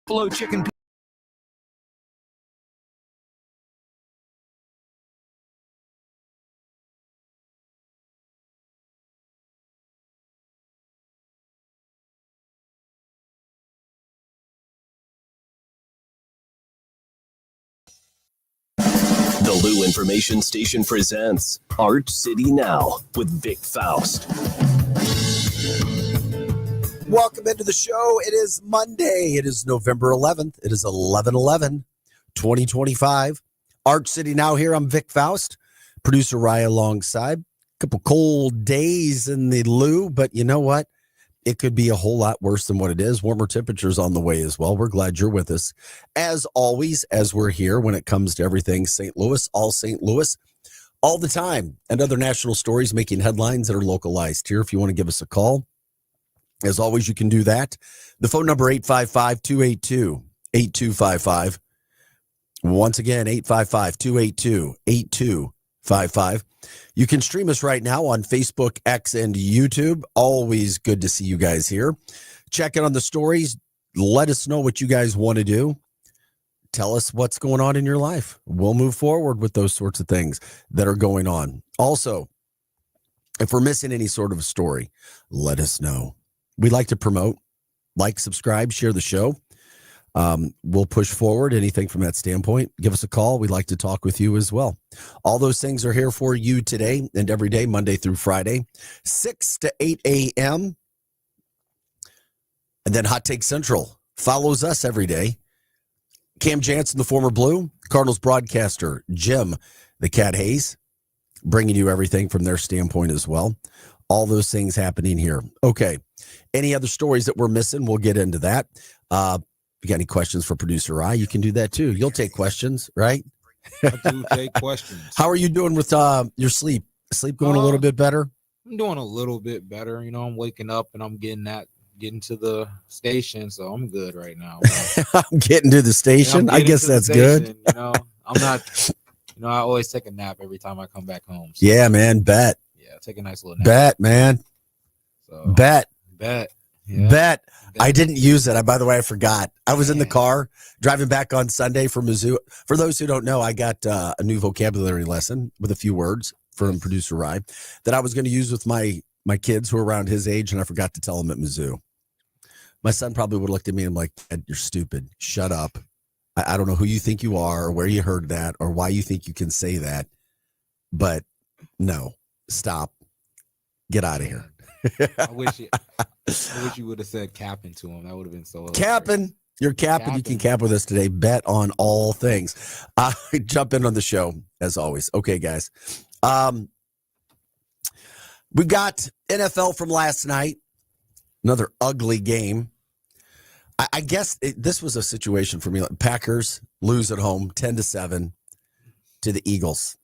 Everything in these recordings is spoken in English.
Buffalo chicken. The Lou Information Station presents Art City Now with Vic Faust. Welcome into the show. It is Monday. It is November 11th. It is 11/11/2025. Art City Now here. I'm Vic Faust, producer Ryan alongside. A couple cold days in the Lou, but you know what? It could be a whole lot worse than what it is. Warmer temperatures on the way as well. We're glad you're with us. As always, as we're here when it comes to everything St. Louis, all the time, and other national stories making headlines that are localized here. If you want to give us a call, as always, you can do that. The phone number 855-282-8255. Once again, 855-282-8255. You can stream us right now on Facebook, X, and YouTube. Always good to see you guys here. Check in on the stories. Let us know what you guys want to do. Tell us what's going on in your life. We'll move forward with those sorts of things that are going on. Also, if we're missing any sort of a story, let us know. We like to promote, like, subscribe, share the show. We'll push forward anything from that standpoint. Give us a call. We'd like to talk with you as well. All those things are here for you today and every day, Monday through Friday, 6 to 8 a.m. And then Hot Take Central follows us every day. Cam Jansen, the former Blue, Cardinals broadcaster, Jim, the Cat Hayes, bringing you everything from their standpoint as well. All those things happening here. Okay. Any other stories that we're missing, we'll get into that. If you got any questions for producer I, you can do that too. You'll take questions, right? I do take questions. How are you doing with your sleep? Sleep going a little bit better? I'm doing a little bit better. You know, I'm waking up and I'm getting to the station, so I'm good right now. I'm getting to the station. I guess that's good. You know, I'm not. You know, I always take a nap every time I come back home. So, yeah, man. Bet. Yeah, take a nice little nap. Bet, man. So, Bet. Yeah. Bet. I didn't use it. By the way, I forgot. I was in the car driving back on Sunday from Mizzou. For those who don't know, I got a new vocabulary lesson with a few words from producer Rye that I was going to use with my kids who are around his age, and I forgot to tell them at Mizzou. My son probably would have looked at me and I'm like, "You're stupid. Shut up. I don't know who you think you are or where you heard that or why you think you can say that. But no, stop. Get out of here." I wish you would have said capping to him. That would have been so hilarious. Capping. You're capping. You can cap with us today. Bet on all things. Jump in on the show as always. Okay, guys. We got NFL from last night. Another ugly game. I guess this was a situation for me. Like Packers lose at home 10-7 to the Eagles.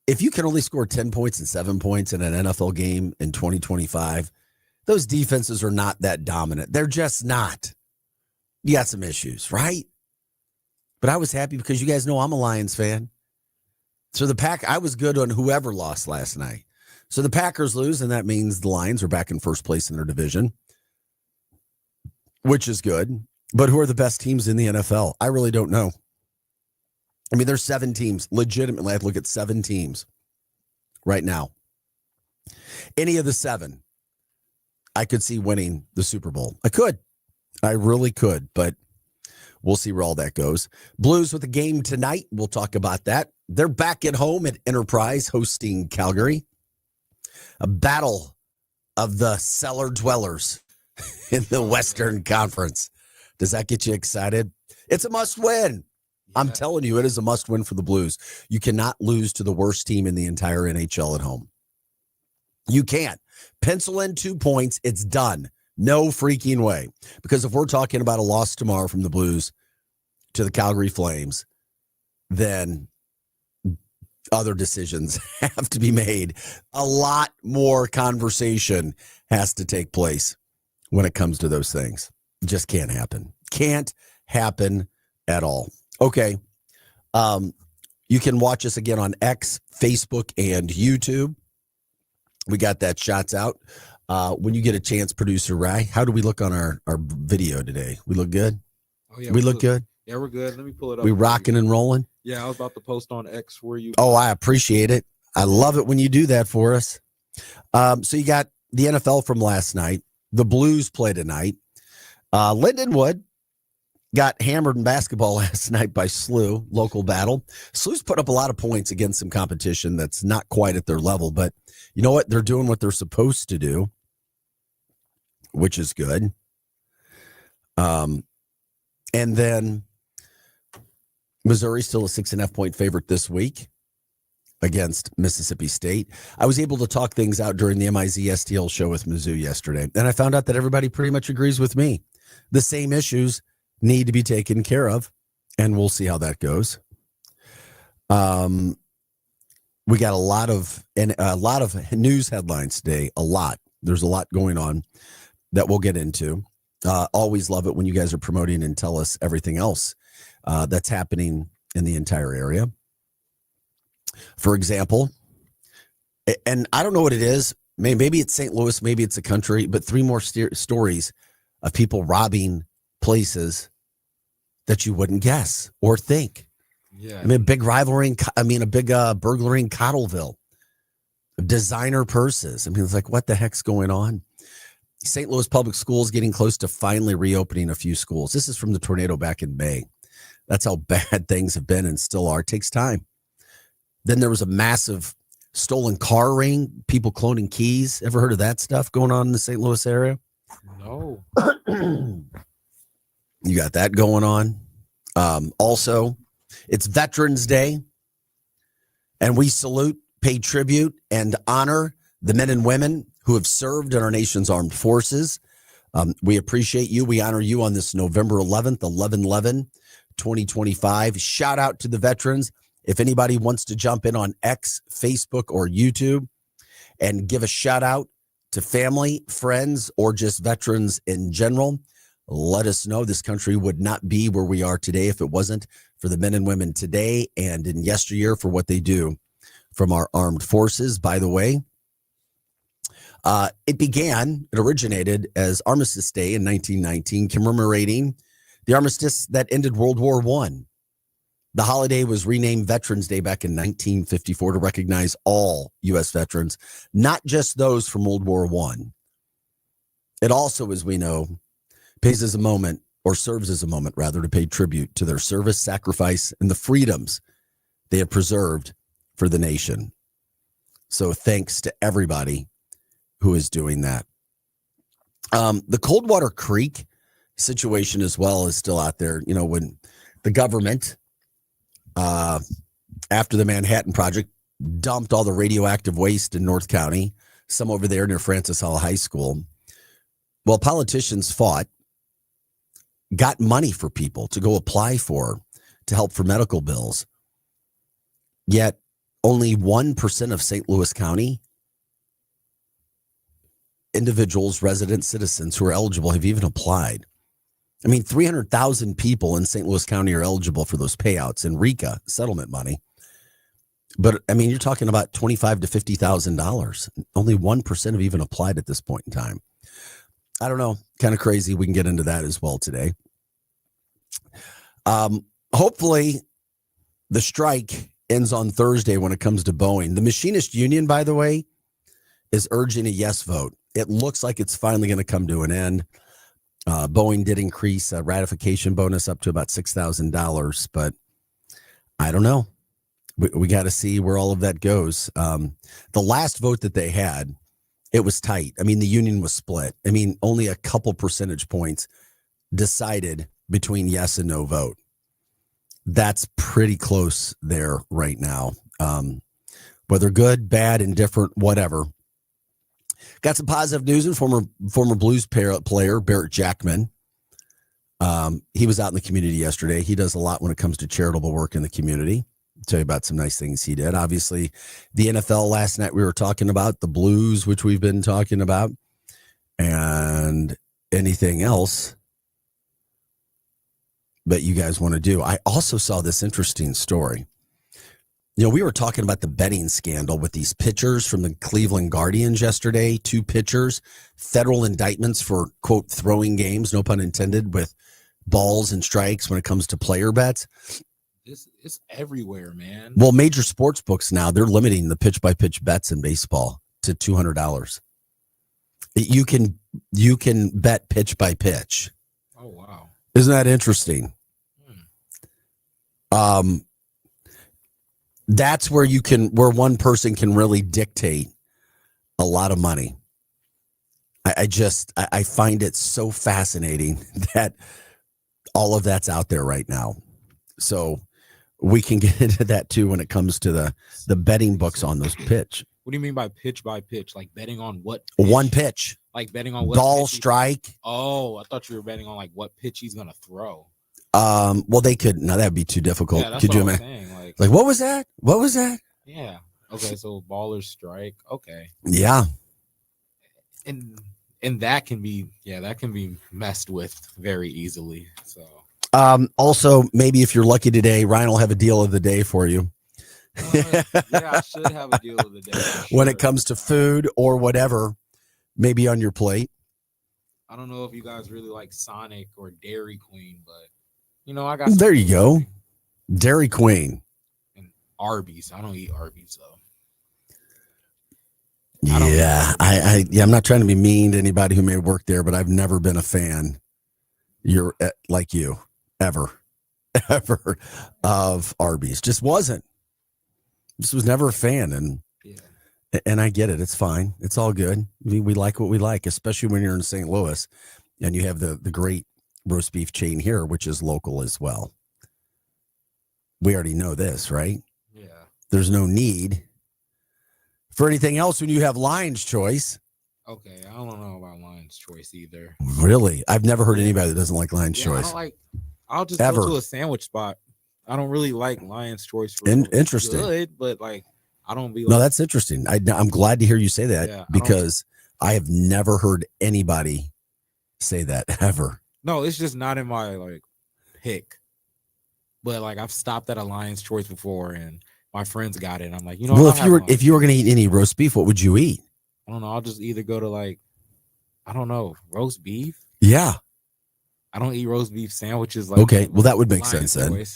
If you can only score 10 points and 7 points in an NFL game in 2025, those defenses are not that dominant. They're just not. You got some issues, right? But I was happy because you guys know I'm a Lions fan. So I was good on whoever lost last night. So the Packers lose, and that means the Lions are back in first place in their division, which is good. But who are the best teams in the NFL? I really don't know. I mean, there's 7 teams. Legitimately, I have to look at 7 teams right now. Any of the 7, I could see winning the Super Bowl. I could. I really could, but we'll see where all that goes. Blues with a game tonight. We'll talk about that. They're back at home at Enterprise hosting Calgary. A battle of the cellar dwellers in the Western Conference. Does that get you excited? It's a must win. I'm telling you, it is a must win for the Blues. You cannot lose to the worst team in the entire NHL at home. You can't. Pencil in 2 points. It's done. No freaking way. Because if we're talking about a loss tomorrow from the Blues to the Calgary Flames, then other decisions have to be made. A lot more conversation has to take place when it comes to those things. It just can't happen. Can't happen at all. Okay. You can watch us again on X, Facebook, and YouTube. We got that shots out When you get a chance, producer Ray, how do we look on our video today? We look good? Oh yeah, we look good? Yeah, we're good. Let me pull it up. We rocking and rolling? Yeah, I was about to post on X where you. Oh, I appreciate it. I love it when you do that for us. So you got the NFL from last night. The Blues play tonight. Lindenwood got hammered in basketball last night by SLU, local battle. SLU's put up a lot of points against some competition that's not quite at their level, but you know what? They're doing what they're supposed to do, which is good. And then Missouri's still a 6.5 point favorite this week against Mississippi State. I was able to talk things out during the MIZ STL show with Mizzou yesterday, and I found out that everybody pretty much agrees with me. The same issues need to be taken care of, and we'll see how that goes. We got a lot of news headlines today. There's a lot going on that we'll get into. Always love it when you guys are promoting and tell us everything else that's happening in the entire area. For example, and I don't know what it is. Maybe it's St. Louis, maybe it's a country, but 3 more stories of people robbing places that you wouldn't guess or think. Yeah. I mean, a big rivalry. A big burglary in Cottleville. Designer purses. I mean, it's like, what the heck's going on? St. Louis Public Schools getting close to finally reopening a few schools. This is from the tornado back in May. That's how bad things have been and still are. It takes time. Then there was a massive stolen car ring, people cloning keys. Ever heard of that stuff going on in the St. Louis area? No. You got that going on. Also, it's Veterans Day, and we salute, pay tribute, and honor the men and women who have served in our nation's armed forces. We appreciate you. We honor you on this November 11th, 11/11/2025. Shout out to the veterans. If anybody wants to jump in on X, Facebook, or YouTube and give a shout out to family, friends, or just veterans in general, let us know. This country would not be where we are today if it wasn't for the men and women today and in yesteryear for what they do from our armed forces. By the way, it originated as Armistice Day in 1919, commemorating the armistice that ended World War I. The holiday was renamed Veterans Day back in 1954 to recognize all U.S. veterans, not just those from World War I. It also, as we know, serves as a moment to pay tribute to their service, sacrifice, and the freedoms they have preserved for the nation. So thanks to everybody who is doing that. The Coldwater Creek situation as well is still out there. You know, when the government, after the Manhattan Project, dumped all the radioactive waste in North County, some over there near Francis Hall High School. Well, politicians got money for people to go apply for, to help for medical bills. Yet only 1% of St. Louis County individuals, resident citizens who are eligible have even applied. I mean, 300,000 people in St. Louis County are eligible for those payouts in RECA settlement money. But I mean, you're talking about $25,000 to $50,000. Only 1% have even applied at this point in time. I don't know. Kind of crazy. We can get into that as well today. Hopefully the strike ends on Thursday when it comes to Boeing. The machinist union, by the way, is urging a yes vote. It looks like it's finally going to come to an end. Boeing did increase a ratification bonus up to about $6,000, but I don't know. We got to see where all of that goes. The last vote that they had, it was tight. I mean, the union was split. I mean, only a couple percentage points decided between yes and no vote. That's pretty close there right now. Whether good, bad, indifferent, whatever. Got some positive news. And former Blues player Barrett Jackman. He was out in the community yesterday. He does a lot when it comes to charitable work in the community. I'll tell you about some nice things he did. Obviously, the NFL last night we were talking about, the Blues, which we've been talking about, and anything else that you guys want to do. I also saw this interesting story. We were talking about the betting scandal with these pitchers from the Cleveland Guardians yesterday. 2 pitchers, federal indictments for, quote, throwing games, no pun intended, with balls and strikes when it comes to player bets. It's everywhere, man. Well, major sports books now, they're limiting the pitch-by-pitch bets in baseball to $200. You can bet pitch-by-pitch. Oh, wow. Isn't that interesting? That's where where one person can really dictate a lot of money. I find it so fascinating that all of that's out there right now. So we can get into that too when it comes to the betting books on those pitch. What do you mean by pitch by pitch? Like betting on what pitch? One pitch. Like betting on what ball pitch strike. Oh, I thought you were betting on like what pitch he's gonna throw. Well, they could. No, that'd be too difficult. Yeah, that's could you what I'm imagine? saying. Like, what was that? What was that? Yeah. Okay, so ball or strike. Okay. Yeah. And that can be messed with very easily. So also, maybe if you're lucky today, Ryan will have a deal of the day for you. Yeah, I should have a deal of the day. When it comes to food or whatever, maybe on your plate. I don't know if you guys really like Sonic or Dairy Queen, but I got. There you go, Dairy Queen and Arby's. I don't eat Arby's though. Yeah, I'm not trying to be mean to anybody who may work there, but I've never been a fan. You're like you ever of Arby's. Just wasn't. Just was never a fan, and I get it. It's fine. It's all good. We like what we like, especially when you're in St. Louis, and you have the great roast beef chain here, which is local as well. We already know this, right? Yeah. There's no need for anything else when you have Lion's Choice. Okay, I don't know about Lion's Choice either. Really? I've never heard anybody that doesn't like Lion's Choice. I'll just go to a sandwich spot. I don't really like Lion's Choice. Interesting. Good, but I don't be. No, that's interesting. I'm glad to hear you say that because I have never heard anybody say that ever. No, it's just not in my pick. But I've stopped at a Lion's Choice before, and my friends got it. And I'm like, well, if you were going to eat any roast beef, what would you eat? I don't know. I'll just either go to I don't know, roast beef. Yeah. I don't eat roast beef sandwiches. Okay, well that would make sense then.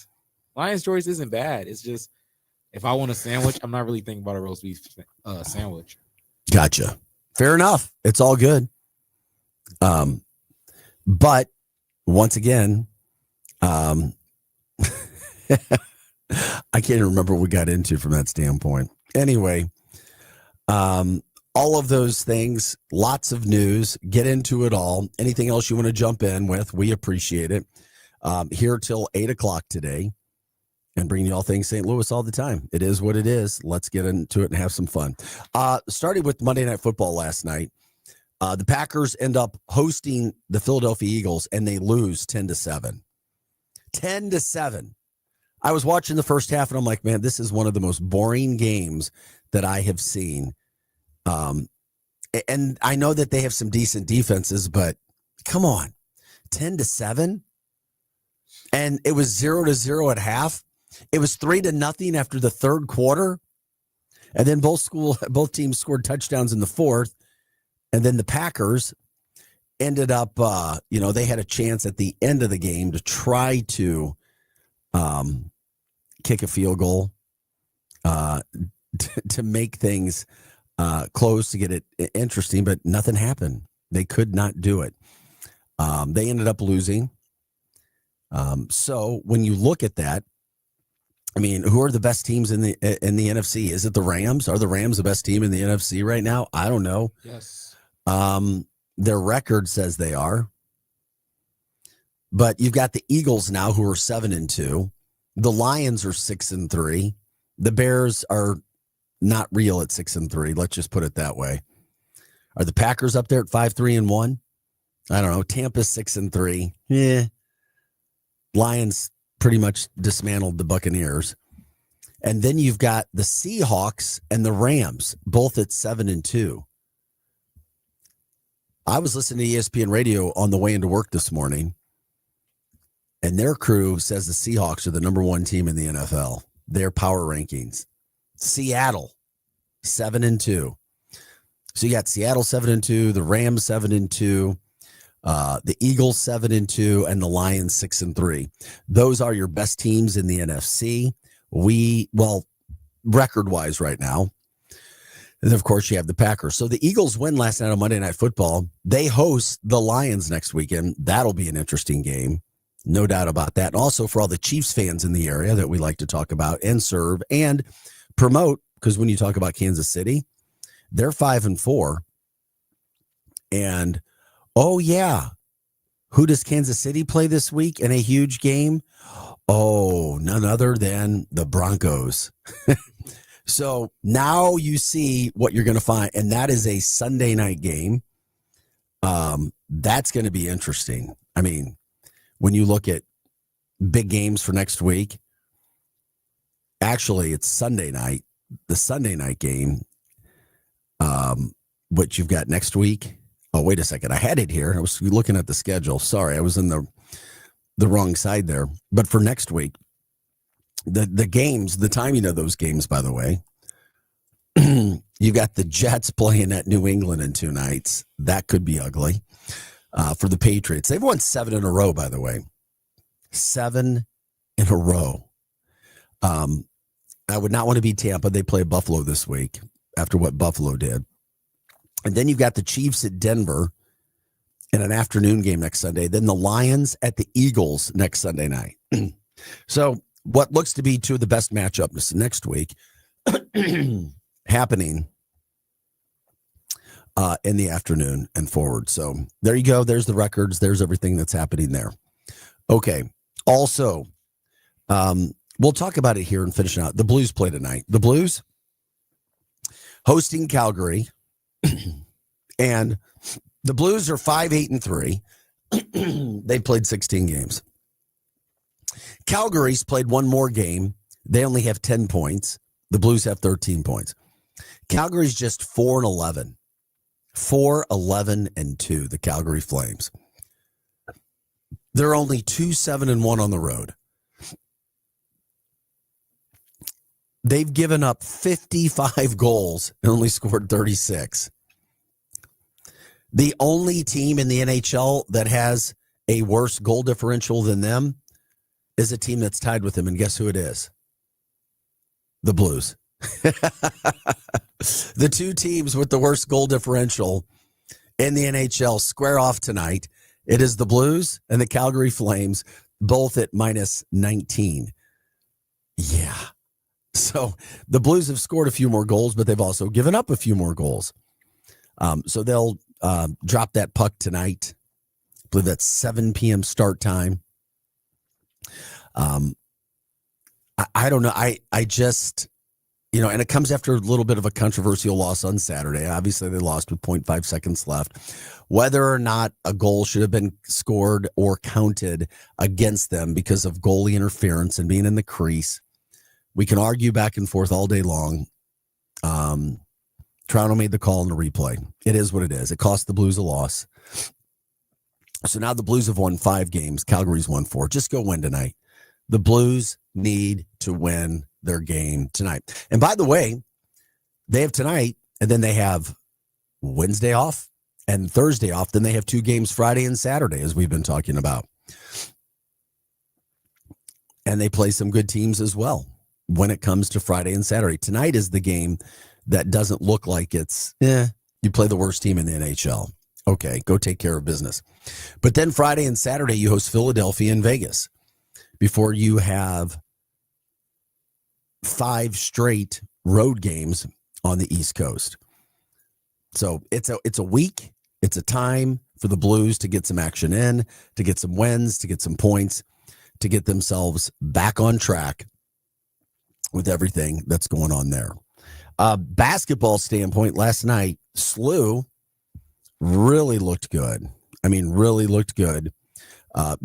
Lion's Choice isn't bad. It's just if I want a sandwich, I'm not really thinking about a roast beef sandwich. Gotcha. Fair enough. It's all good. But once again, I can't remember what we got into from that standpoint. Anyway, all of those things, lots of news, get into it all. Anything else you want to jump in with, we appreciate it. Here till 8:00 today and bring you all things St. Louis all the time. It is what it is. Let's get into it and have some fun. Starting with Monday Night Football last night, the Packers end up hosting the Philadelphia Eagles and they lose 10-7. 10-7. I was watching the first half and I'm like, man, this is one of the most boring games that I have seen. And I know that they have some decent defenses, but come on, 10-7. And it was 0-0 at half. It was 3-0 after the third quarter. And then both teams scored touchdowns in the fourth. And then the Packers ended up, they had a chance at the end of the game to try to kick a field goal to make things close, to get it interesting, but nothing happened. They could not do it. They ended up losing. So when you look at that, I mean, who are the best teams in the NFC? Is it the Rams? Are the Rams the best team in the NFC right now? I don't know. Yes. Their record says they are. But you've got the Eagles now who are 7-2. The Lions are 6-3. The Bears are not real at 6-3. Let's just put it that way. Are the Packers up there at 5-3-1? I don't know. Tampa's 6-3. Yeah. Lions pretty much dismantled the Buccaneers. And then you've got the Seahawks and the Rams, both at 7-2. I was listening to ESPN radio on the way into work this morning, and their crew says the Seahawks are the number one team in the NFL. their power rankings. Seattle 7-2. So you got Seattle 7-2, the Rams 7-2, the Eagles 7-2, and the Lions 6-3. Those are your best teams in the NFC. Record-wise right now. And of course, you have the Packers. So the Eagles win last night on Monday Night Football. They host the Lions next weekend. That'll be an interesting game. No doubt about that. And also for all the Chiefs fans in the area that we like to talk about and serve and promote, because when you talk about Kansas City, they're 5-4. And, oh, yeah. Who does Kansas City play this week in a huge game? Oh, none other than the Broncos. So now you see what you're going to find, and that is a Sunday night game. That's going to be interesting. I mean, when you look at big games for next week, actually, it's Sunday night, the Sunday night game, what you've got next week. Oh, wait a second. I had it here. I was looking at the schedule. Sorry, I was in the wrong side there. But for next week, the games, the timing of those games, by the way, you got the Jets playing at New England in 2 nights. That could be ugly for the Patriots. They've won 7 in a row, by the way. 7 in a row. I would not want to be Tampa. They play Buffalo this week after what Buffalo did. And then you've got the Chiefs at Denver in an afternoon game next Sunday. Then the Lions at the Eagles next Sunday night. So what looks to be 2 of the best matchups next week happening in the afternoon and forward. So there you go. There's the records. There's everything that's happening there. Okay. Also, we'll talk about it here and finish it out. The Blues play tonight. The Blues hosting Calgary. And the Blues are 5-8-3. They played 16 games. Calgary's played 1 more game. They only have 10 points. The Blues have 13 points. Calgary's just 4-11. 4-11-2, the Calgary Flames. They're only 2-7-1 on the road. They've given up 55 goals and only scored 36. The only team in the NHL that has a worse goal differential than them is a team that's tied with them. And guess who it is? The Blues. The 2 teams with the worst goal differential in the NHL square off tonight. It is the Blues and the Calgary Flames, both at -19. Yeah. So the Blues have scored a few more goals, but they've also given up a few more goals. So they'll drop that puck tonight. I believe that's 7 p.m. start time. I don't know. I just, and it comes after a little bit of a controversial loss on Saturday. Obviously, they lost with 0.5 seconds left. Whether or not a goal should have been scored or counted against them because of goalie interference and being in the crease, we can argue back and forth all day long. Toronto made the call in the replay. It is what it is. It cost the Blues a loss. So now the Blues have won 5 games. Calgary's won 4. Just go win tonight. The Blues need to win their game tonight. And by the way, they have tonight, and then they have Wednesday off and Thursday off. Then they have 2 games Friday and Saturday, as we've been talking about. And they play some good teams as well when it comes to Friday and Saturday. Tonight is the game that doesn't look like it's, you play the worst team in the NHL. Okay, go take care of business. But then Friday and Saturday, you host Philadelphia and Vegas before you have 5 straight road games on the East Coast. So it's a week. It's a time for the Blues to get some action in, to get some wins, to get some points, to get themselves back on track with everything that's going on there. Basketball standpoint, last night, SLU really looked good. I mean, really looked good.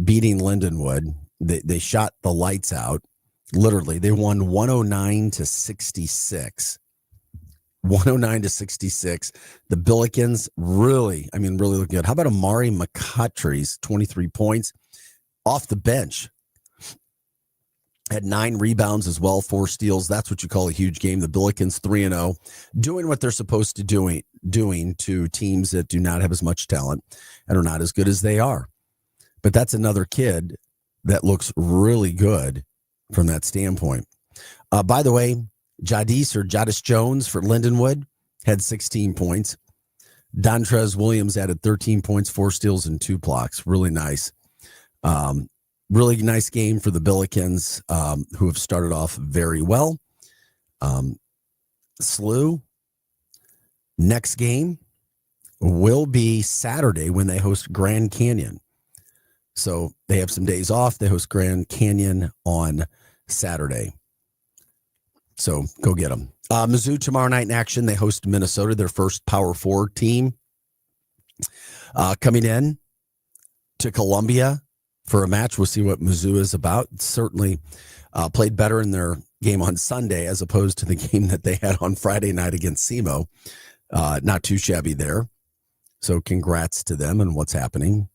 Beating Lindenwood. They shot the lights out. Literally, they won 109-66. 109-66. The Billikens really look good. How about Amari McCutchery's 23 points off the bench? Had 9 rebounds as well, 4 steals. That's what you call a huge game. The Billikens 3-0, doing what they're supposed to doing to teams that do not have as much talent and are not as good as they are. But that's another kid that looks really good from that standpoint. By the way, Jadis Jones for Lindenwood had 16 points. Dontrez Williams added 13 points, 4 steals, and 2 blocks. Really nice. Really nice game for the Billikens, who have started off very well. SLU, next game will be Saturday when they host Grand Canyon. So they have some days off. They host Grand Canyon on Saturday. So go get them. Mizzou tomorrow night in action. They host Minnesota, their first Power 4 team. Coming in to Columbia for a match. We'll see what Mizzou is about. Certainly played better in their game on Sunday as opposed to the game that they had on Friday night against SEMO. Not too shabby there. So congrats to them and what's happening.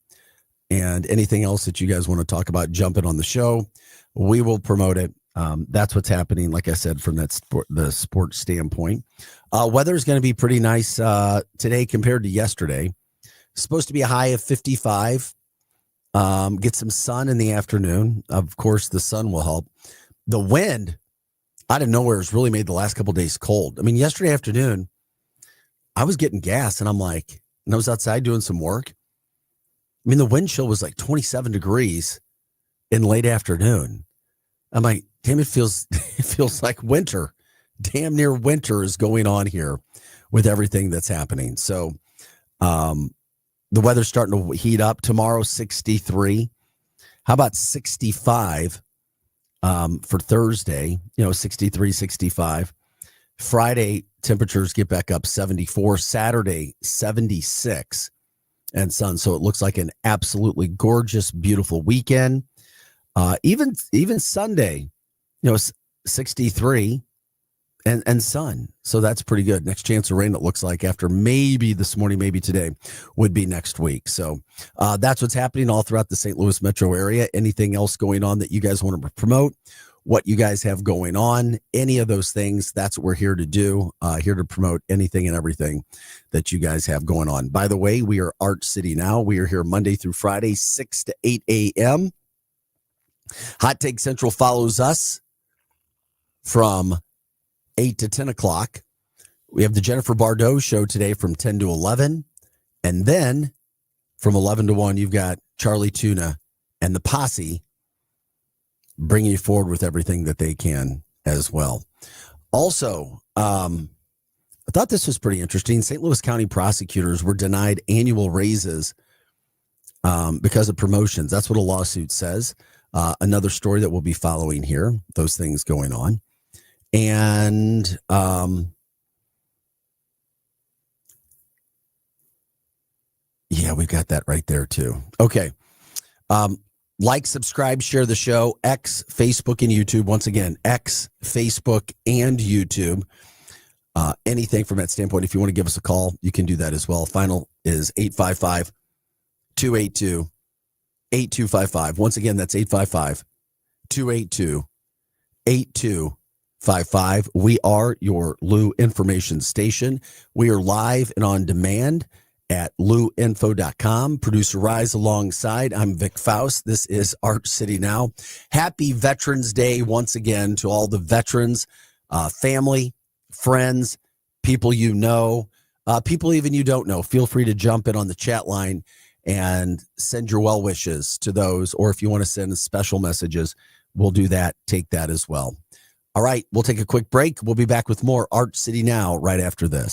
And anything else that you guys want to talk about, jump in on the show. We will promote it. That's what's happening, like I said, from the sports standpoint. Weather is going to be pretty nice today compared to yesterday. Supposed to be a high of 55. Get some sun in the afternoon. Of course, the sun will help. The wind out of nowhere has really made the last couple of days cold. I mean, yesterday afternoon, I was getting gas, and I was outside doing some work. I mean, the wind chill was like 27 degrees in late afternoon. I'm like, damn, it feels like winter. Damn near winter is going on here with everything that's happening. So the weather's starting to heat up. Tomorrow, 63. How about 65 for Thursday? 63, 65. Friday, temperatures get back up 74. Saturday, 76 and sun. So it looks like an absolutely gorgeous, beautiful weekend. Even Sunday, 63 and sun. So that's pretty good. Next chance of rain, it looks like, after maybe this morning, maybe today, would be next week. So that's what's happening all throughout the St. Louis metro area. Anything else going on that you guys want to promote? What you guys have going on, any of those things, that's what we're here to do, here to promote anything and everything that you guys have going on. By the way, we are Art City Now. We are here Monday through Friday, 6 to 8 a.m. Hot Take Central follows us from 8 to 10 o'clock. We have the Jennifer Bardot show today from 10 to 11. And then from 11 to 1, you've got Charlie Tuna and the Posse bringing you forward with everything that they can as well. Also, I thought this was pretty interesting. St. Louis County prosecutors were denied annual raises because of promotions. That's what a lawsuit says. Another story that we'll be following here, those things going on. And yeah, we've got that right there too. Okay. Like, subscribe, share the show, X, Facebook, and YouTube. Once again, X, Facebook, and YouTube. Anything from that standpoint, if you want to give us a call, you can do that as well. Final is 855-282-8255. Once again, that's 855-282-8255. We are your Lou information station. We are live and on demand at louinfo.com. Producer Rise alongside. I'm Vic Faust. This is Art City Now. Happy Veterans Day once again to all the veterans, family, friends, people you know, people even you don't know. Feel free to jump in on the chat line and send your well wishes to those. Or if you want to send special messages, we'll do that. Take that as well. All right, we'll take a quick break. We'll be back with more Art City Now right after this.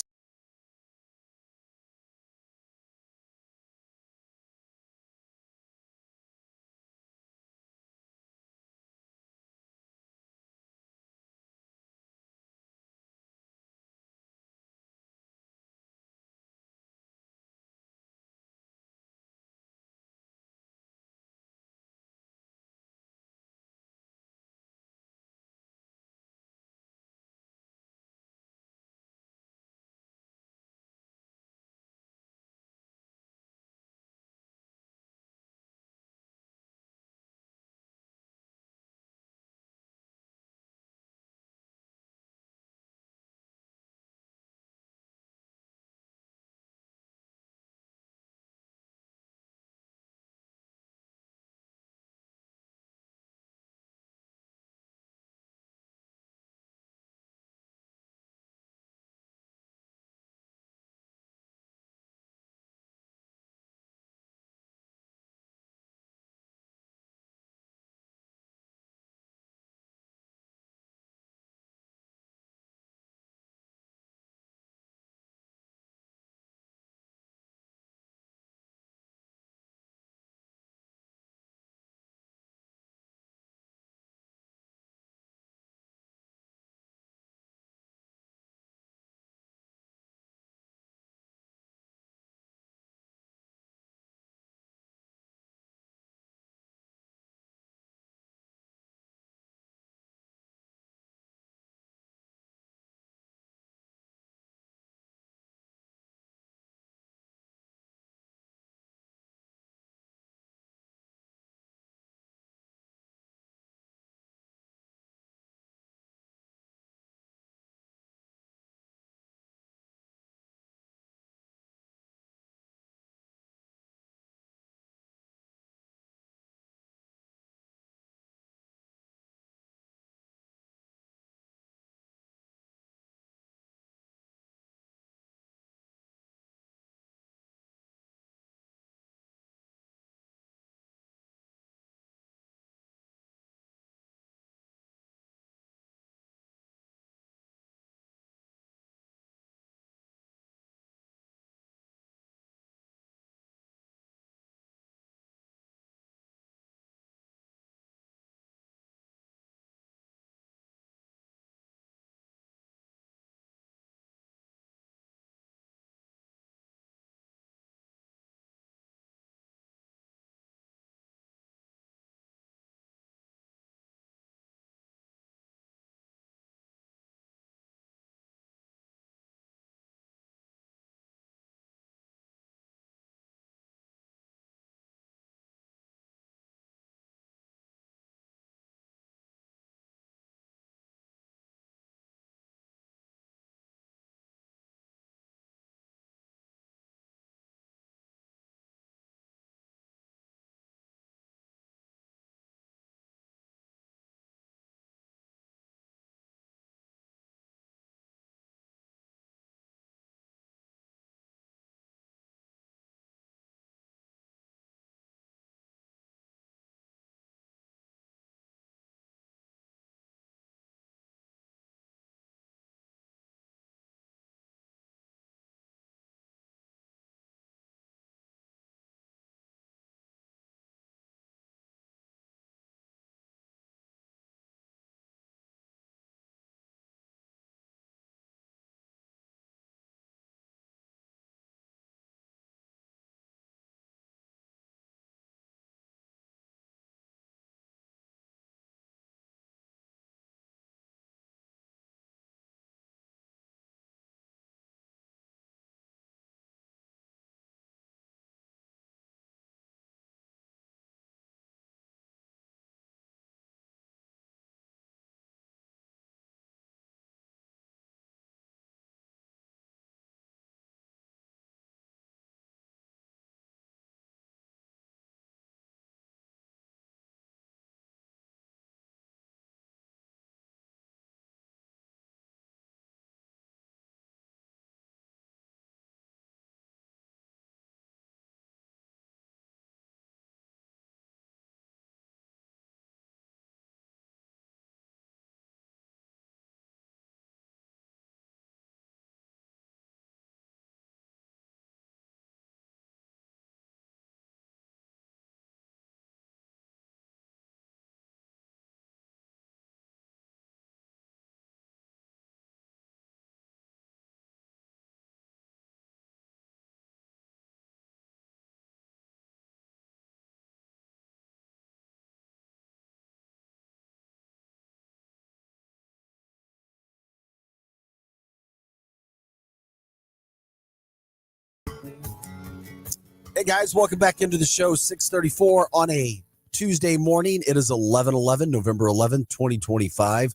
Hey guys, welcome back into the show. 6:34 on a Tuesday morning. It is 11/11, November 11th, 2025.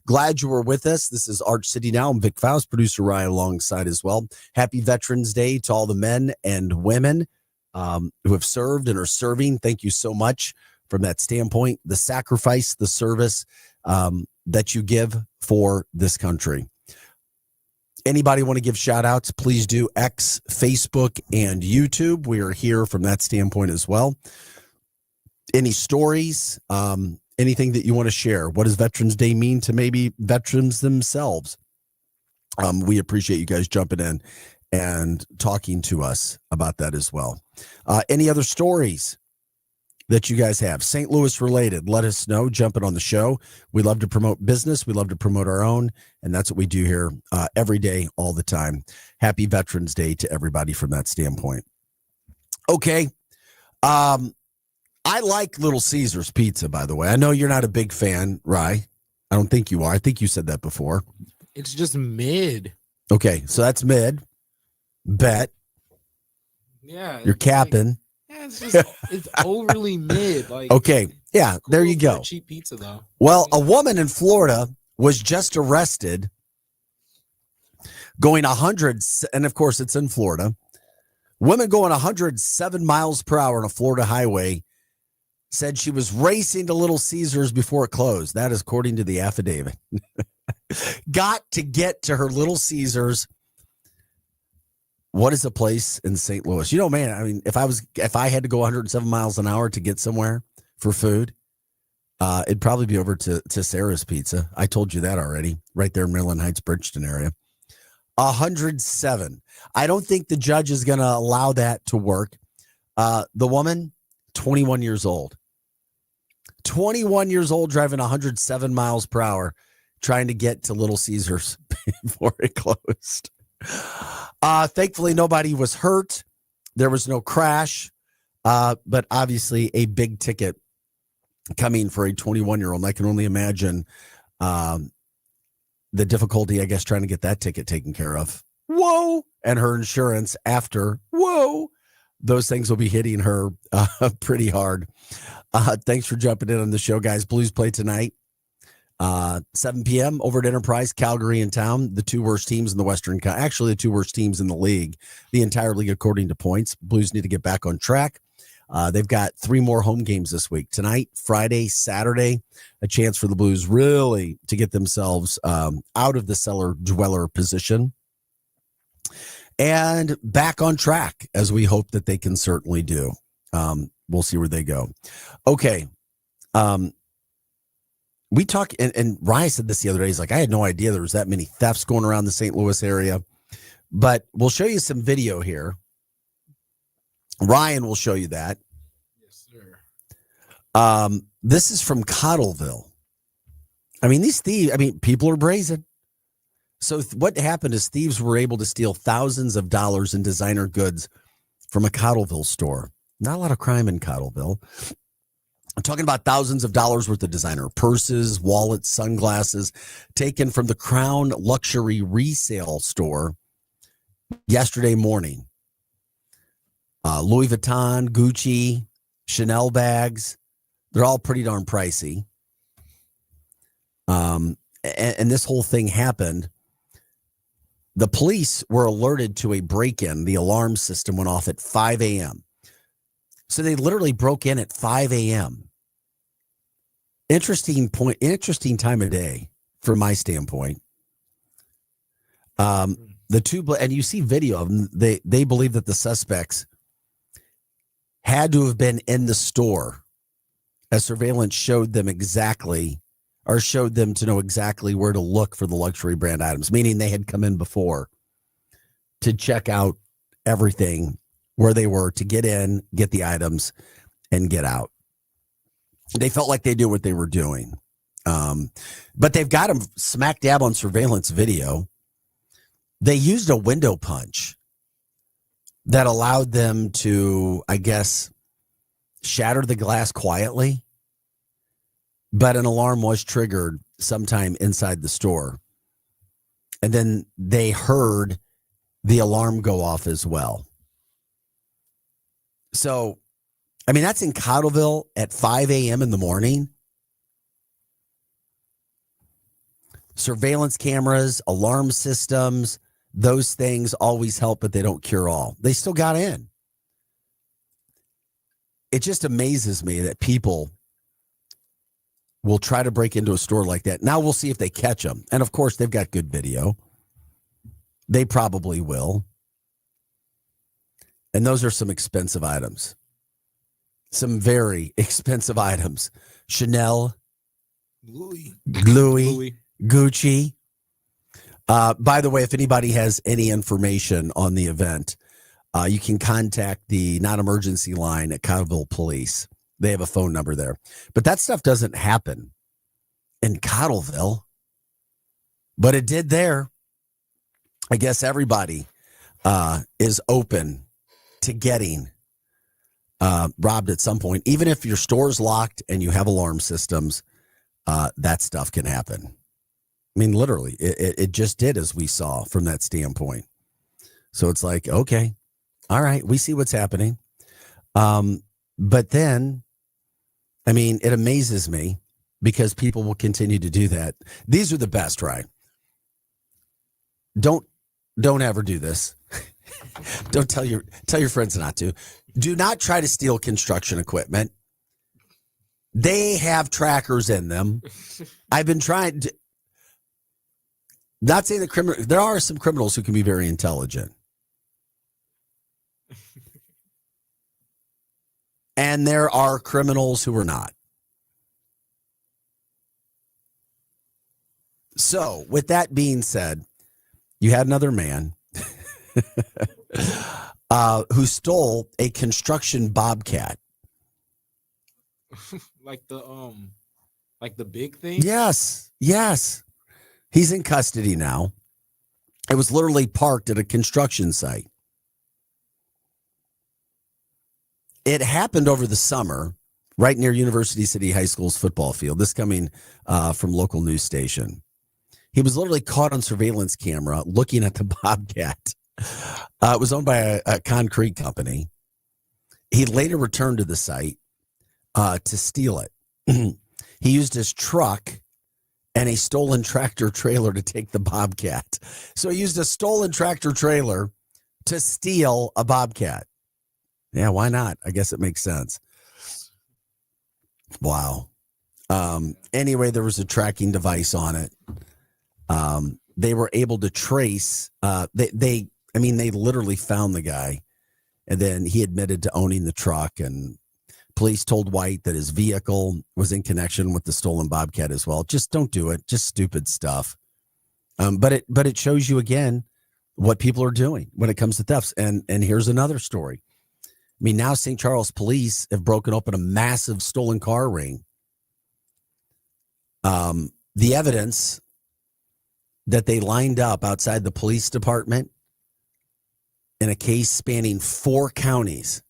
Glad you were with us. This is Arch City Now. I'm Vic Faust, producer Ryan alongside as well. Happy Veterans Day to all the men and women who have served and are serving. Thank you so much from that standpoint. The sacrifice, the service that you give for this country. Anybody want to give shout outs, please do. X, Facebook, and YouTube. We are here from that standpoint as well. Any stories, anything that you want to share? What does Veterans Day mean to maybe veterans themselves? We appreciate you guys jumping in and talking to us about that as well. Any other stories that you guys have, St. Louis related, let us know. Jumping on the show. We love to promote business. We love to promote our own. And that's what we do here every day, all the time. Happy Veterans Day to everybody from that standpoint. Okay. I like Little Caesars pizza, by the way. I know you're not a big fan, Rye. I don't think you are. I think you said that before. It's just mid. Okay. So that's mid. Bet. Yeah. You're capping. Yeah, it's overly mid. Like, okay. Yeah. There you go. Cheap pizza, though. Well, a woman in Florida was just arrested going 100, and of course it's in Florida. Women going 107 miles per hour on a Florida highway said she was racing to Little Caesars before it closed. That is according to the affidavit. Got to get to her Little Caesars. What is a place in St. Louis? You know, man, I mean, if I had to go 107 miles an hour to get somewhere for food, it'd probably be over to Sarah's Pizza. I told you that already, right there in Maryland Heights, Bridgeton area. 107. I don't think the judge is going to allow that to work. The woman, 21 years old. 21 years old, driving 107 miles per hour, trying to get to Little Caesars before it closed. Thankfully, nobody was hurt. There was no crash, but obviously a big ticket coming for a 21-year-old. I can only imagine the difficulty, I guess, trying to get that ticket taken care of. Whoa! And her insurance after. Whoa! Those things will be hitting her pretty hard. Thanks for jumping in on the show, guys. Blues play tonight. 7 p.m. over at Enterprise, Calgary in town. The two worst teams in the Western, actually the two worst teams in the league, the entire league according to points. Blues need to get back on track. They've got 3 more home games this week. Tonight, Friday, Saturday, a chance for the Blues really to get themselves out of the cellar dweller position and back on track, as we hope that they can certainly do. We'll see where they go. Okay. We talk, and Ryan said this the other day. He's like, I had no idea there was that many thefts going around the St. Louis area. But we'll show you some video here. Ryan will show you that. Yes, sir. This is from Cottleville. I mean, these thieves, people are brazen. So what happened is thieves were able to steal thousands of dollars in designer goods from a Cottleville store. Not a lot of crime in Cottleville. I'm talking about thousands of dollars worth of designer purses, wallets, sunglasses taken from the Crown Luxury Resale Store yesterday morning. Louis Vuitton, Gucci, Chanel bags. They're all pretty darn pricey. And this whole thing happened. The police were alerted to a break-in. The alarm system went off at 5 a.m. So they literally broke in at 5 a.m. Interesting time of day from my standpoint. The two, and you see video of them, they believe that the suspects had to have been in the store as surveillance showed them to know exactly where to look for the luxury brand items, meaning they had come in before to check out everything where they were to get in, get the items, and get out. They felt like they knew what they were doing. But they've got them smack dab on surveillance video. They used a window punch that allowed them to, I guess, shatter the glass quietly. But an alarm was triggered sometime inside the store. And then they heard the alarm go off as well. So, I mean, that's in Cottleville at 5 a.m. in the morning. Surveillance cameras, alarm systems, those things always help, but they don't cure all. They still got in. It just amazes me that people will try to break into a store like that. Now we'll see if they catch them. And of course, they've got good video. They probably will. And those are some expensive items. Some very expensive items. Chanel, Louis, Gucci. By the way, if anybody has any information on the event, you can contact the non-emergency line at Cottleville Police. They have a phone number there. But that stuff doesn't happen in Cottleville. But it did there. I guess everybody is open to getting robbed at some point. Even if your store's locked and you have alarm systems, that stuff can happen. I mean, literally, it just did, as we saw from that standpoint. So it's like, okay, all right, we see what's happening. But then, I mean, it amazes me because people will continue to do that. These are the best, right? Don't ever do this. Don't tell your friends not to. Do not try to steal construction equipment. They have trackers in them. I've been trying to. Not saying that there are some criminals who can be very intelligent. And there are criminals who are not. So, with that being said, you had another man who stole a construction bobcat. Like the big thing? Yes. He's in custody now. It was literally parked at a construction site. It happened over the summer, right near University City High School's football field. This coming from local news station. He was literally caught on surveillance camera looking at the bobcat. It was owned by a concrete company. He later returned to the site to steal it. He used his truck and a stolen tractor trailer to take the bobcat. So he used a stolen tractor trailer to steal a bobcat. Yeah, why not? I guess it makes sense. Wow. Anyway, there was a tracking device on it. They were able to trace. They literally found the guy, and then he admitted to owning the truck. And police told White that his vehicle was in connection with the stolen bobcat as well. Just don't do it. Just stupid stuff. But it shows you again what people are doing when it comes to thefts. And here's another story. I mean, now St. Charles police have broken open a massive stolen car ring. The evidence that they lined up outside the police department in a case spanning 4 counties,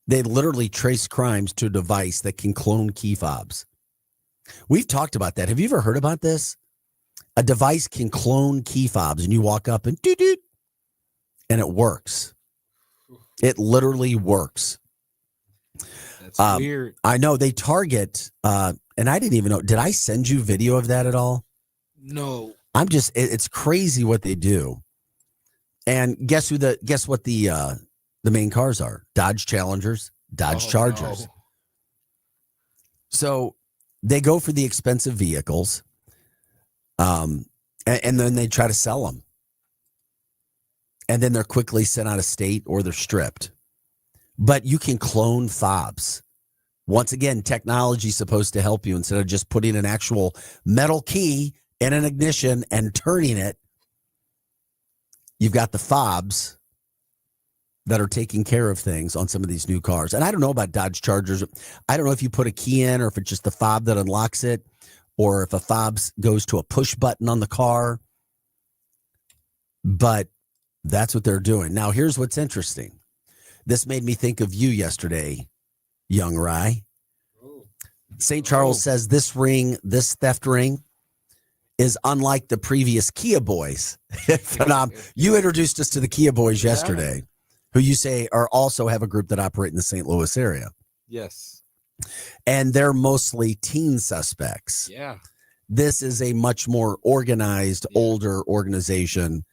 they literally traced crimes to a device that can clone key fobs. We've talked about that. Have you ever heard about this? A device can clone key fobs, and you walk up and doot, and it works. It literally works. That's weird. I know they target, and I didn't even know. Did I send you video of that at all? No. It's crazy what they do. And guess what the main cars are? Dodge Challengers, Dodge Chargers. No. So they go for the expensive vehicles, and then they try to sell them. And then they're quickly sent out of state or they're stripped. But you can clone fobs. Once again, technology is supposed to help you instead of just putting an actual metal key in an ignition and turning it. You've got the fobs that are taking care of things on some of these new cars. And I don't know about Dodge Chargers. I don't know if you put a key in or if it's just the fob that unlocks it or if a fob goes to a push button on the car. But that's what they're doing. Now, here's what's interesting. This made me think of you yesterday, young Rye. St. Charles says this theft ring, is unlike the previous Kia Boys. You introduced us to the Kia Boys yesterday. who you say are also have a group that operate in the St. Louis area. Yes. And they're mostly teen suspects. Yeah. This is a much more organized, older organization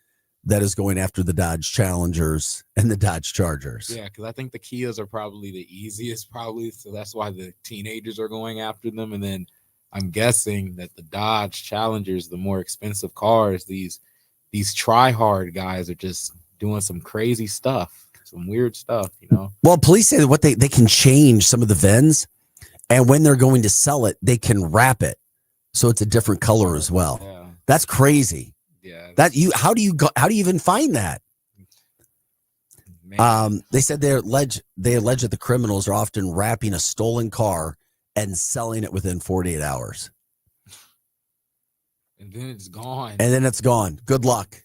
that is going after the Dodge Challengers and the Dodge Chargers. Yeah, because I think the Kias are probably the easiest, so that's why the teenagers are going after them. And then I'm guessing that the Dodge Challengers, the more expensive cars, these try-hard guys are just doing some crazy stuff, some weird stuff, you know? Well, police say that what they can change some of the VINs, and when they're going to sell it, they can wrap it so it's a different color as well. Yeah. That's crazy. Yeah. How do you even find that? They said they allege that the criminals are often wrapping a stolen car and selling it within 48 hours. And then it's gone. And then it's gone. Good luck.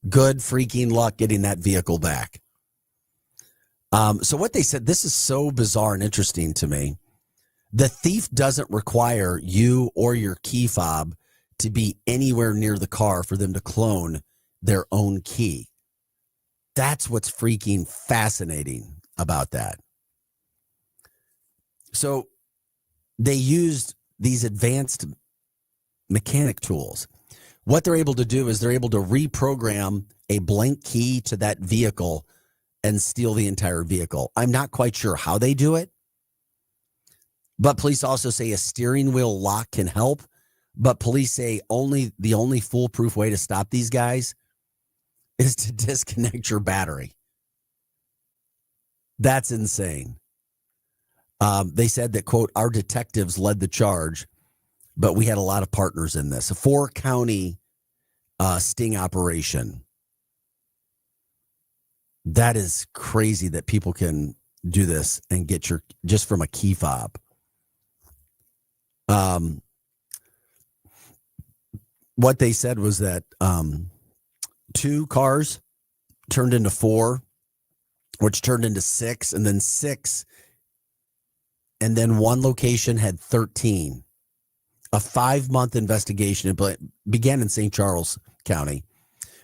Good freaking luck getting that vehicle back. So what they said, this is so bizarre and interesting to me. The thief doesn't require you or your key fob to be anywhere near the car for them to clone their own key. That's what's freaking fascinating about that. So they used these advanced mechanic tools. What they're able to do is they're able to reprogram a blank key to that vehicle and steal the entire vehicle. I'm not quite sure how they do it, but police also say a steering wheel lock can help. But police say the only foolproof way to stop these guys is to disconnect your battery. That's insane. They said that, quote, our detectives led the charge, but we had a lot of partners in this. A 4-county sting operation. That is crazy that people can do this and get just from a key fob. What they said was that 2 cars turned into 4, which turned into 6, and then 6, and then 1 location had 13. A 5-month investigation began in St. Charles County,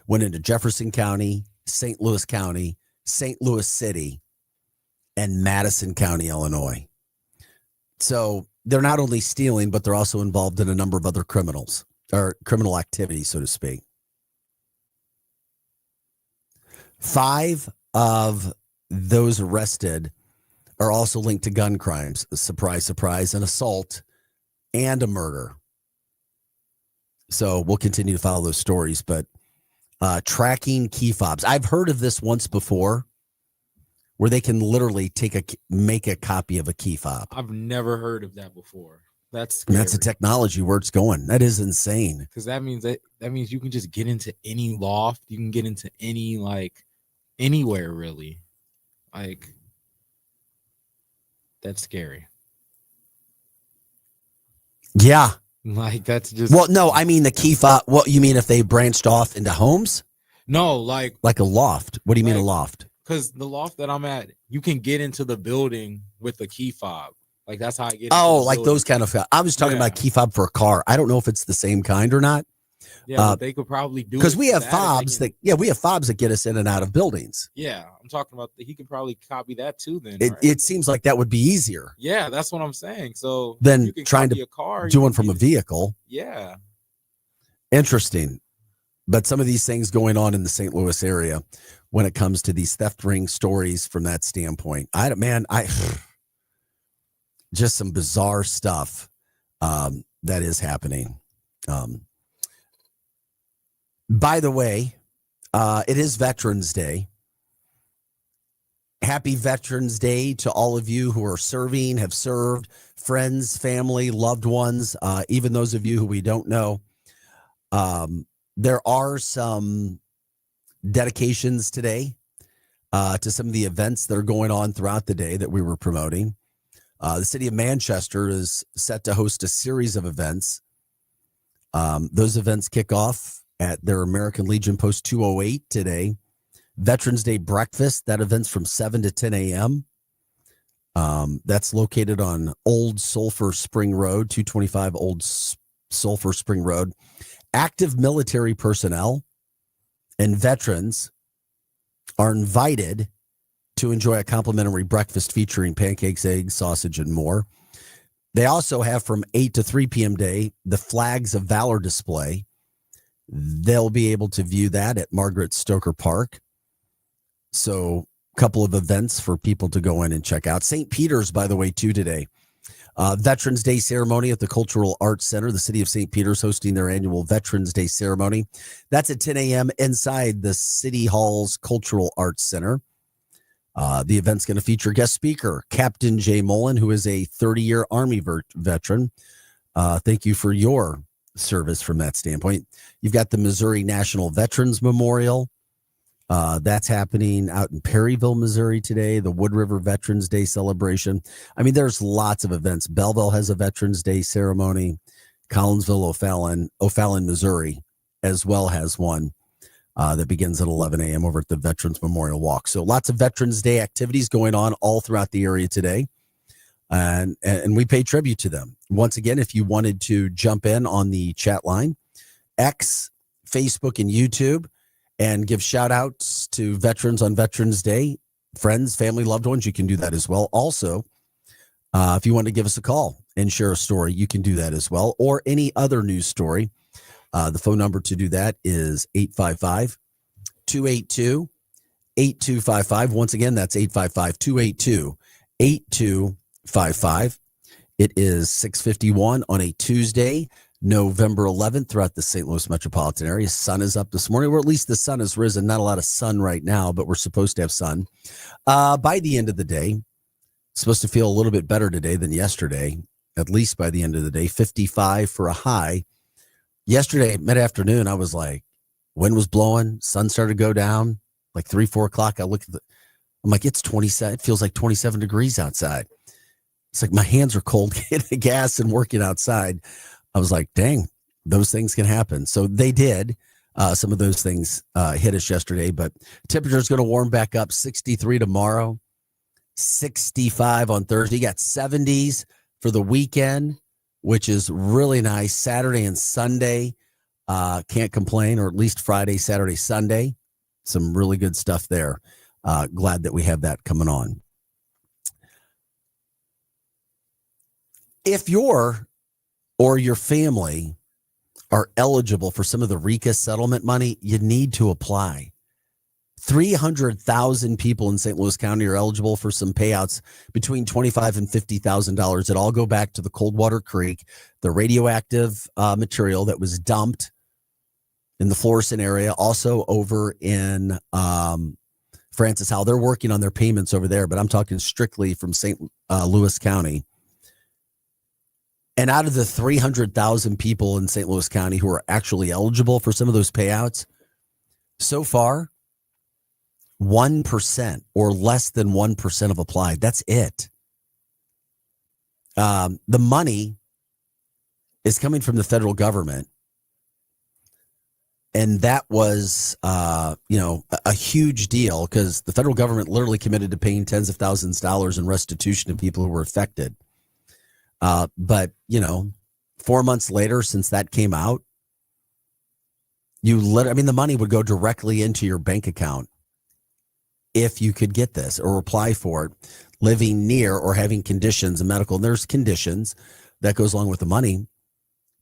went into Jefferson County, St. Louis County, St. Louis City, and Madison County, Illinois. So they're not only stealing, but they're also involved in a number of other criminal activity, so to speak. 5 of those arrested are also linked to gun crimes. Surprise, surprise, an assault and a murder. So we'll continue to follow those stories, but tracking key fobs. I've heard of this once before where they can literally make a copy of a key fob. I've never heard of that before. That's a technology where it's going. That is insane. Because that means you can just get into any loft. You can get into any anywhere really. That's scary. Yeah. That's just. Well, no, I mean the key fob. What you mean if they branched off into homes? No, like a loft. What do you mean a loft? Because the loft that I'm at, you can get into the building with a key fob. That's how I get. Oh, like building. Those kind of. I was talking about key fob for a car. I don't know if it's the same kind or not. Yeah, but they could probably do it because we have fobs we have fobs that get us in and out of buildings. Yeah, I'm talking about he could probably copy that too. Then it seems like that would be easier. Yeah, that's what I'm saying. So then trying to do one from a vehicle. Yeah, interesting. But some of these things going on in the St. Louis area when it comes to these theft ring stories from that standpoint, just some bizarre stuff that is happening. By the way, it is Veterans Day. Happy Veterans Day to all of you who are serving, have served, friends, family, loved ones, even those of you who we don't know. There are some dedications today to some of the events that are going on throughout the day that we were promoting. The city of Manchester is set to host a series of events. Those events kick off at their American Legion Post 208 today. Veterans Day breakfast, that event's from 7 to 10 a.m. That's located on Old Sulphur Spring Road, 225 Old Sulphur Spring Road. Active military personnel and veterans are invited to enjoy a complimentary breakfast featuring pancakes, eggs, sausage, and more. They also have from 8 to 3 p.m. day the Flags of Valor display. They'll be able to view that at Margaret Stoker Park. So a couple of events for people to go in and check out. St. Peter's, by the way, too, today. Veterans Day ceremony at the Cultural Arts Center. The city of St. Peter's hosting their annual Veterans Day ceremony. That's at 10 a.m. inside the City Hall's Cultural Arts Center. The event's going to feature guest speaker, Captain Jay Mullen, who is a 30-year Army veteran. Thank you for your service from that standpoint. You've got the Missouri National Veterans Memorial. That's happening out in Perryville, Missouri today. The Wood River Veterans Day celebration. I mean, there's lots of events. Belleville has a Veterans Day ceremony. Collinsville, O'Fallon, Missouri, as well has one that begins at 11 a.m. over at the Veterans Memorial Walk. So lots of Veterans Day activities going on all throughout the area today. And we pay tribute to them. Once again, if you wanted to jump in on the chat line, X, Facebook, and YouTube, and give shout outs to veterans on Veterans Day, friends, family, loved ones, you can do that as well. Also, if you want to give us a call and share a story, you can do that as well, or any other news story. The phone number to do that is 855-282-8255. Once again, that's 855-282-8255. It is 6:51 on a Tuesday, November 11th, throughout the St. Louis metropolitan area. Sun is up this morning, or at least the sun has risen. Not a lot of sun right now, but we're supposed to have sun. By the end of the day, supposed to feel a little bit better today than yesterday, at least by the end of the day. 55 for a high. Yesterday, mid-afternoon, I was like, wind was blowing, sun started to go down, like 3, 4 o'clock. I'm like, it's 27. It feels like 27 degrees outside. It's like my hands are cold getting gas and working outside. I was like, dang, those things can happen. So they did. Some of those things hit us yesterday, but temperature is going to warm back up. 63 tomorrow, 65 on Thursday. You got 70s for the weekend, which is really nice. Saturday and Sunday, can't complain, or at least Friday, Saturday, Sunday. Some really good stuff there. Glad that we have that coming on. If you're or your family are eligible for some of the RECA settlement money, you need to apply. 300,000 people in St. Louis County are eligible for some payouts between $25,000 and $50,000 that all go back to the Coldwater Creek, the radioactive material that was dumped in the Florissant area, also over in Francis Howell. They're working on their payments over there, but I'm talking strictly from St. Louis County. And out of the 300,000 people in St. Louis County who are actually eligible for some of those payouts, so far, 1% or less than 1% have applied. That's it. The money is coming from the federal government. And that was, a huge deal because the federal government literally committed to paying tens of thousands of dollars in restitution to people who were affected. But 4 months later, since that came out, the money would go directly into your bank account if you could get this or apply for it, living near or having conditions and medical. And there's conditions that goes along with the money,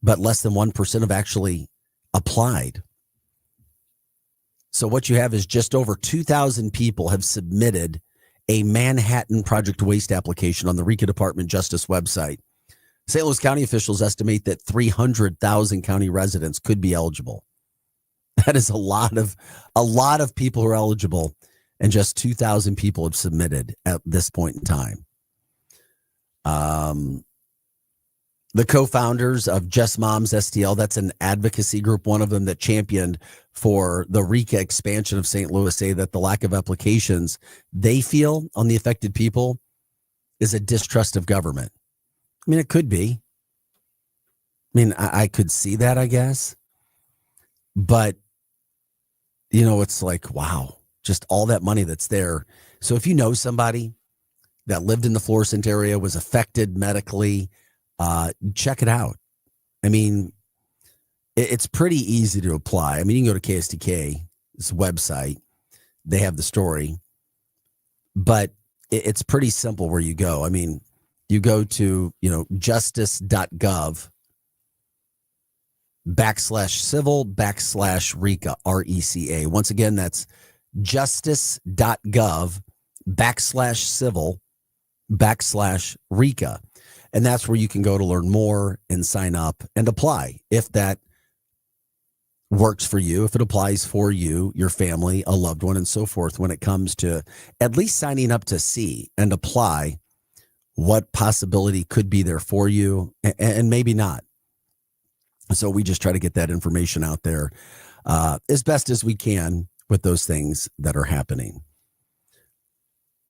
but less than 1% have actually applied. So what you have is just over 2,000 people have submitted a Manhattan Project Waste application on the RECA Department Justice website. St. Louis County officials estimate that 300,000 county residents could be eligible. That is a lot of people who are eligible, and just 2,000 people have submitted at this point in time. The co-founders of Just Moms STL, that's an advocacy group, one of them that championed for the RECA expansion of St. Louis, say that the lack of applications they feel on the affected people is a distrust of government. I mean, it could be. I could see that, I guess. But, it's like, wow, just all that money that's there. So if you know somebody that lived in the Florissant area, was affected medically, check it out. It's pretty easy to apply. You can go to KSTK's website. They have the story. but it's pretty simple where you go. I mean, you go to, justice.gov /civil/RECA, RECA. Once again, that's justice.gov /civil/RECA. And that's where you can go to learn more and sign up and apply if that works for you, if it applies for you, your family, a loved one, and so forth, when it comes to at least signing up to see and apply what possibility could be there for you and maybe not. So we just try to get that information out there as best as we can with those things that are happening.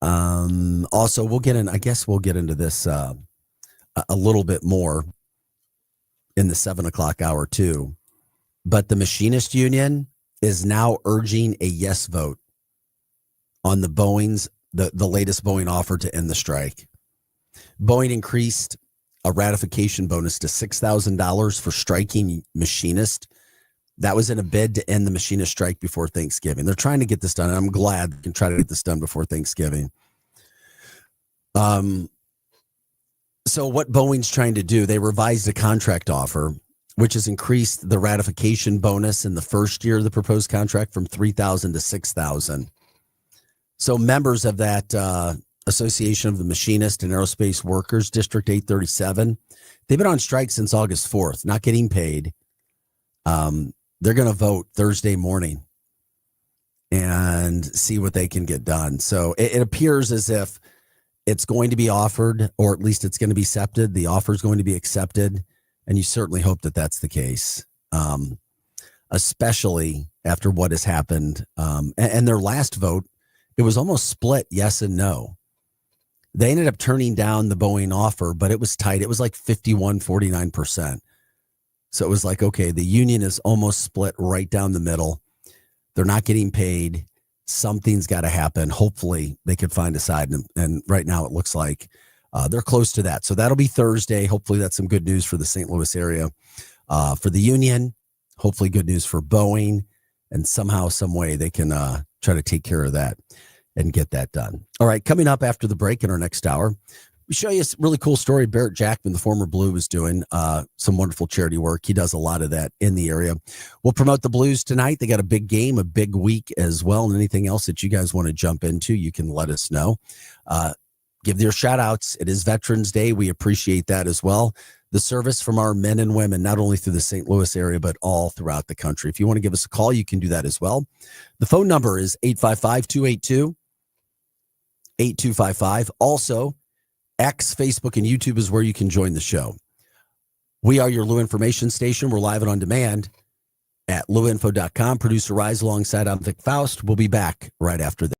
Also, we'll get into this a little bit more in the 7:00 hour too. But the Machinist Union is now urging a yes vote on the latest Boeing offer to end the strike. Boeing increased a ratification bonus to $6,000 for striking machinists. That was in a bid to end the machinist strike before Thanksgiving. They're trying to get this done, and I'm glad they can try to get this done before Thanksgiving. So what Boeing's trying to do, they revised a contract offer, which has increased the ratification bonus in the first year of the proposed contract from $3,000 to $6,000. So members of that Association of the Machinist and Aerospace Workers, District 837, they've been on strike since August 4th, not getting paid. They're going to vote Thursday morning and see what they can get done. So it appears as if it's going to be offered, or at least it's going to be accepted. The offer is going to be accepted. And you certainly hope that that's the case, especially after what has happened. And their last vote, it was almost split yes and no. They ended up turning down the Boeing offer, but it was tight. It was like 51-49%. So it was like, okay, the union is almost split right down the middle. They're not getting paid. Something's got to happen. Hopefully they could find a side. And right now it looks like they're close to that. So that'll be Thursday. Hopefully that's some good news for the St. Louis area. For the union, hopefully good news for Boeing. And somehow, some way they can try to take care of that and get that done. All right, coming up after the break in our next hour, we show you a really cool story. Barrett Jackman, the former Blue, is doing some wonderful charity work. He does a lot of that in the area. We'll promote the Blues tonight. They got a big game, a big week as well. And anything else that you guys want to jump into, you can let us know. Give their shout outs. It is Veterans Day. We appreciate that as well. The service from our men and women, not only through the St. Louis area, but all throughout the country. If you want to give us a call, you can do that as well. The phone number is 855-282-8255. Also, X, Facebook, and YouTube is where you can join the show. We are your Lou Information Station. We're live and on demand at louinfo.com. Producer Rise alongside I'm Vic Faust. We'll be back right after this.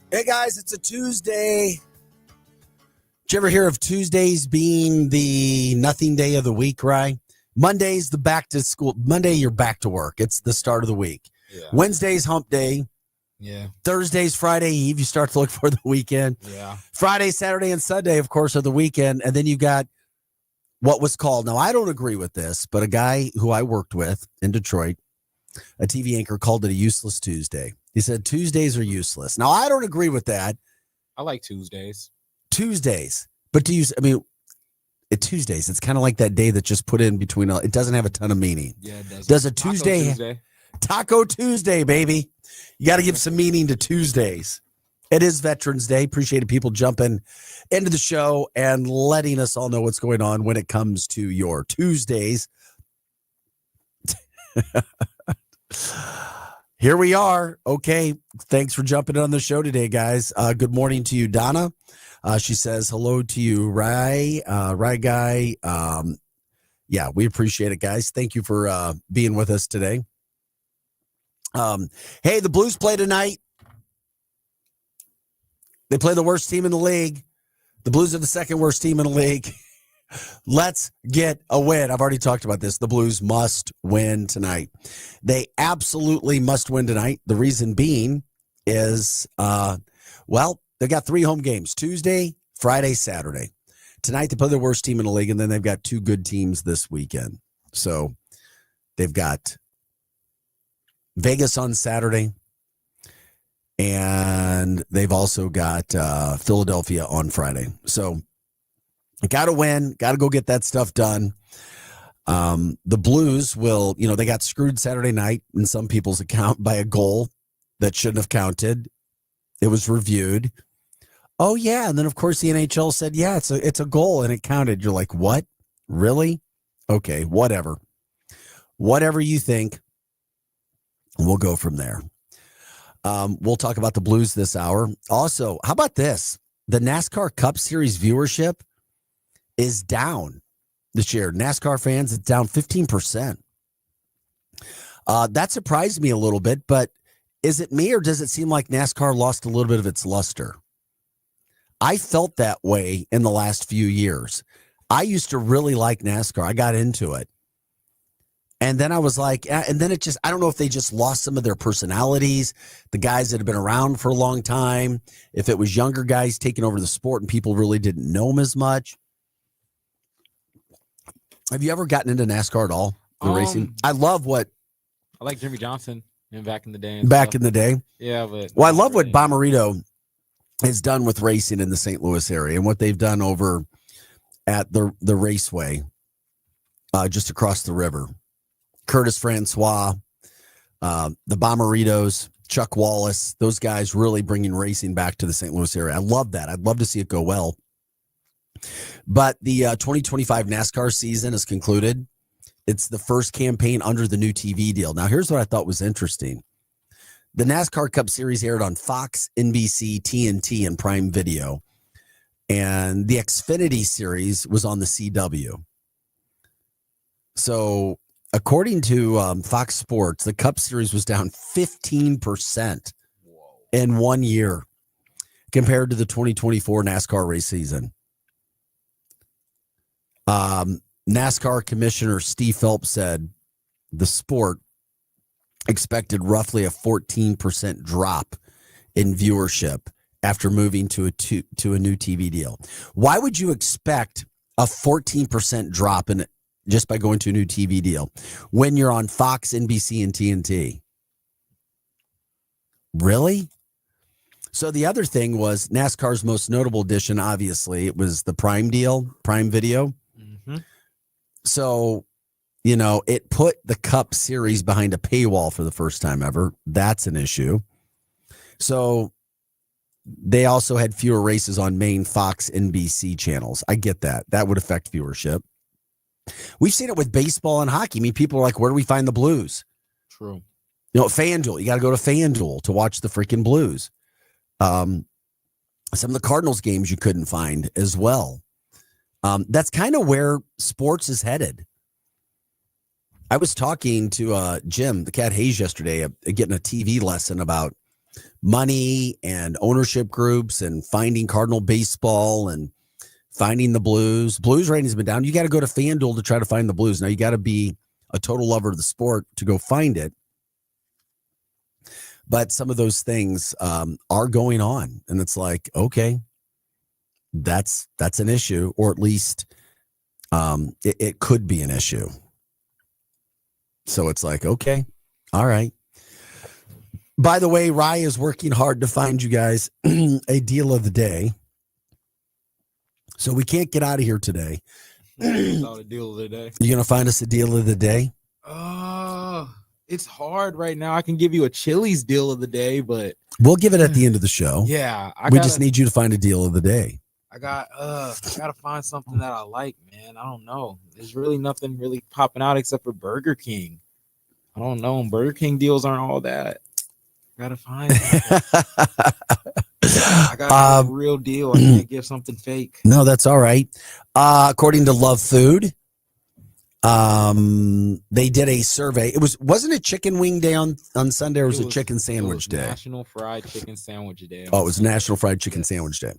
Hey guys, it's a Tuesday. Did you ever hear of Tuesdays being the nothing day of the week, right? Monday's the back to school. Monday, you're back to work. It's the start of the week. Yeah. Wednesday's hump day. Yeah. Thursday's Friday Eve. You start to look for the weekend. Yeah. Friday, Saturday, and Sunday, of course, are the weekend. And then you got what was called, now I don't agree with this, but a guy who I worked with in Detroit, a TV anchor, called it a useless Tuesday. He said Tuesdays are useless. Now I don't agree with that. I like Tuesdays. But Tuesdays, it's kind of like that day that just put in between, it doesn't have a ton of meaning. Yeah, it does. Does a Taco Tuesday, baby. You got to give some meaning to Tuesdays. It is Veterans Day. Appreciate people jumping into the show and letting us all know what's going on when it comes to your Tuesdays. Here we are. Okay. Thanks for jumping on the show today, guys. Good morning to you, Donna. She says hello to you, Rye guy. Yeah, we appreciate it, guys. Thank you for being with us today. Hey, the Blues play tonight. They play the worst team in the league. The Blues are the second worst team in the league. Let's get a win. I've already talked about this. The Blues must win tonight. They absolutely must win tonight. The reason being is, they got 3 home games, Tuesday, Friday, Saturday. Tonight, they play the worst team in the league, and then they've got 2 good teams this weekend. So they've got Vegas on Saturday, and they've also got Philadelphia on Friday. So got to win, got to go get that stuff done. The Blues will, they got screwed Saturday night in some people's account by a goal that shouldn't have counted. It was reviewed. Oh, yeah. And then, of course, the NHL said, yeah, it's a goal, and it counted. You're like, what? Really? Okay, whatever. Whatever you think, we'll go from there. We'll talk about the Blues this hour. Also, how about this? The NASCAR Cup Series viewership is down this year. NASCAR fans, it's down 15%. That surprised me a little bit, but is it me, or does it seem like NASCAR lost a little bit of its luster? I felt that way in the last few years. I used to really like NASCAR. I got into it. And then I was like, and then I don't know if they just lost some of their personalities, the guys that have been around for a long time, if it was younger guys taking over the sport and people really didn't know them as much. Have you ever gotten into NASCAR at all? The racing? I like Jimmy Johnson back in the day. In the day? Yeah, but I love what Bomarito has done with racing in the St. Louis area and what they've done over at the raceway just across the river. Curtis Francois, the Bomaritos, Chuck Wallace, those guys really bringing racing back to the St. Louis area. I love that. I'd love to see it go well. But the 2025 NASCAR season is concluded. It's the first campaign under the new TV deal. Now, here's what I thought was interesting. The NASCAR Cup Series aired on Fox, NBC, TNT, and Prime Video. And the Xfinity Series was on the CW. So, according to Fox Sports, the Cup Series was down 15% in 1 year compared to the 2024 NASCAR race season. NASCAR Commissioner Steve Phelps said the sport expected roughly a 14% drop in viewership after moving to a new TV deal. Why would you expect a 14% drop in just by going to a new TV deal when you're on Fox, NBC, and TNT? Really? So the other thing was NASCAR's most notable addition, obviously, it was the Prime deal, Prime Video. Mm-hmm. So, it put the Cup Series behind a paywall for the first time ever. That's an issue. So they also had fewer races on main Fox, NBC channels. I get that. That would affect viewership. We've seen it with baseball and hockey. I mean, people are like, where do we find the Blues? True. FanDuel. You got to go to FanDuel to watch the freaking Blues. Some of the Cardinals games you couldn't find as well. That's kind of where sports is headed. I was talking to Jim, the Cat Hayes, yesterday, getting a TV lesson about money and ownership groups and finding Cardinal baseball and finding the Blues. Blues ratings have been down. You got to go to FanDuel to try to find the Blues. Now, you got to be a total lover of the sport to go find it. But some of those things are going on. And it's like, okay, that's an issue, or at least it could be an issue. So it's like, okay, all right. By the way, Rye is working hard to find you guys a deal of the day. So we can't get out of here today. Not a deal of the day. You going to find us a deal of the day? It's hard right now. I can give you a Chili's deal of the day, but we'll give it at the end of the show. Yeah. We just need you to find a deal of the day. I gotta find something that I like, man. I don't know. There's really nothing really popping out except for Burger King. I don't know. Burger King deals aren't all that. Gotta find I got a real deal. I can't give something fake. No, that's all right. According to Love Food, they did a survey. Wasn't it Chicken Wing Day on Sunday, or was it Chicken Sandwich Day? National Fried Chicken Sandwich Day. Oh, it was National Fried Chicken Sandwich Day.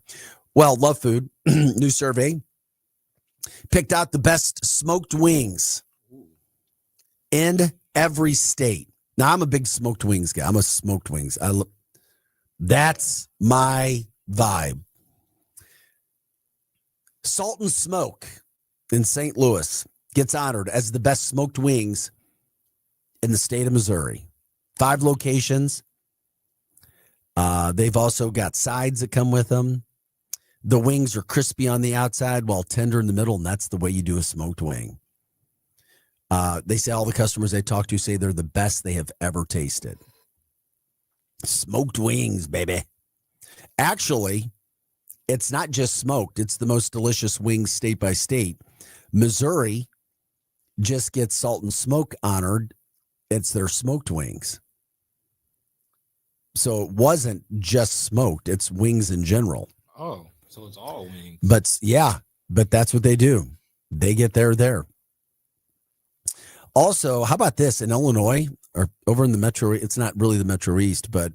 Well, Love Food, new survey, picked out the best smoked wings in every state. Now, I'm a big smoked wings guy. I'm a smoked wings. That's my vibe. Salt and Smoke in St. Louis gets honored as the best smoked wings in the state of Missouri. 5 locations. They've also got sides that come with them. The wings are crispy on the outside while tender in the middle, and that's the way you do a smoked wing. They say all the customers they talk to say they're the best they have ever tasted. Smoked wings, baby. Actually, it's not just smoked. It's the most delicious wings state by state. Missouri just gets Salt and Smoke honored. It's their smoked wings. So it wasn't just smoked. It's wings in general. Oh, so it's all wings. But that's what they do. They get there. Also, how about this in Illinois or over in the Metro? It's not really the Metro East, but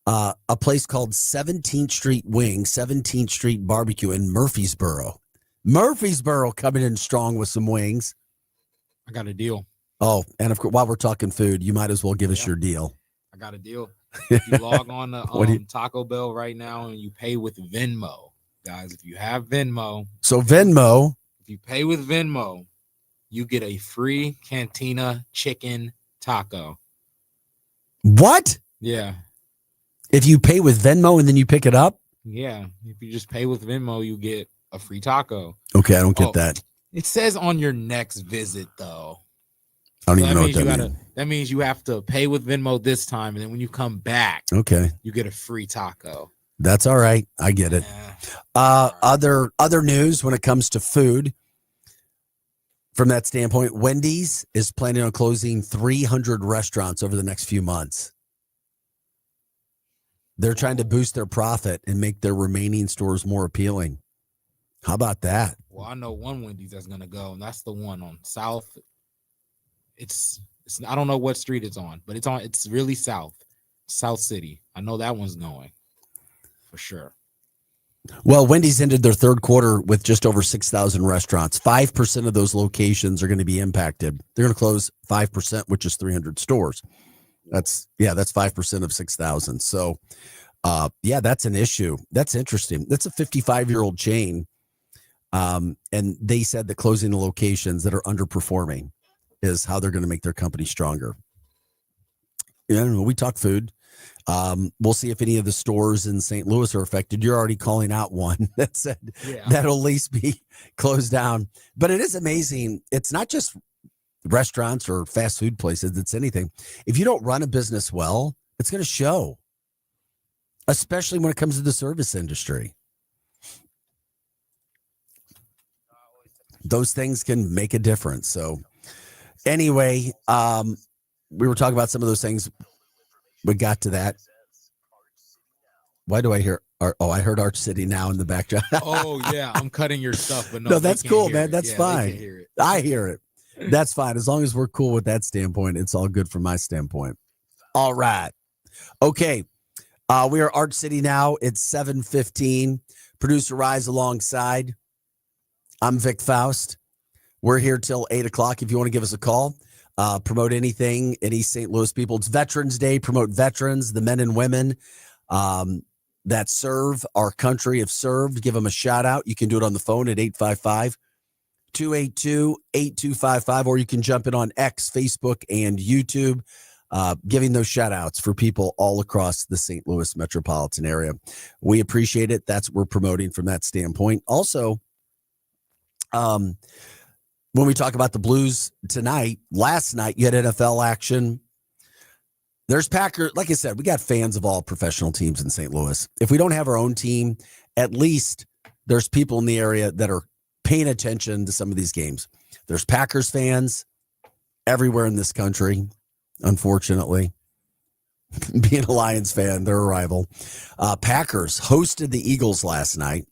a place called 17th Street Wing, 17th Street Barbecue in Murfreesboro. Murfreesboro coming in strong with some wings. I got a deal. Oh, and of course, while we're talking food, you might as well give us your deal. I got a deal. If you log on to Taco Bell right now and you pay with Venmo, guys, if you have Venmo. So Venmo. If you pay with Venmo, you get a free Cantina chicken taco. What? Yeah. If you pay with Venmo and then you pick it up? Yeah. If you just pay with Venmo, you get a free taco. Okay, I don't get that. It says on your next visit, though. I don't even know what that means. That means you have to pay with Venmo this time, and then when you come back, you get a free taco. That's all right. I get it. Other news when it comes to food. From that standpoint, Wendy's is planning on closing 300 restaurants over the next few months. They're trying to boost their profit and make their remaining stores more appealing. How about that? Well, I know one Wendy's that's going to go, and that's the one on South. It's I don't know what street it's on, but it's really South City. I know that one's going for sure. Well, Wendy's ended their third quarter with just over 6,000 restaurants. 5% of those locations are going to be impacted. They're going to close 5%, which is 300 stores. That's 5% of 6,000. So, that's an issue. That's interesting. That's a 55-year-old chain. And they said that closing the locations that are underperforming is how they're going to make their company stronger. We talk food. We'll see if any of the stores in St. Louis are affected. You're already calling out one that said that'll at least be closed down. But it is amazing. It's not just restaurants or fast food places. It's anything. If you don't run a business well, it's going to show, especially when it comes to the service industry. Those things can make a difference. So anyway, we were talking about some of those things. We got to that. Why do I hear? I heard Arch City now in the background. Oh yeah, I'm cutting your stuff, but no, that's cool, man. That's fine. I hear it. That's fine. As long as we're cool with that standpoint, it's all good from my standpoint. All right. Okay. We are Art City now. It's 7:15. Producer Rise alongside. I'm Vic Faust. We're here till 8 o'clock. If you want to give us a call, promote anything, any St. Louis people. It's Veterans Day. Promote veterans, the men and women that serve our country, have served. Give them a shout out. You can do it on the phone at 855-282-8255, or you can jump in on X, Facebook, and YouTube, giving those shout outs for people all across the St. Louis metropolitan area. We appreciate it. That's what we're promoting from that standpoint. Also, when we talk about the Blues tonight, last night you had NFL action. There's Packers. Like I said, we got fans of all professional teams in St. Louis. If we don't have our own team, at least there's people in the area that are paying attention to some of these games. There's Packers fans everywhere in this country, unfortunately. Being a Lions fan, they're a rival. Packers hosted the Eagles last night,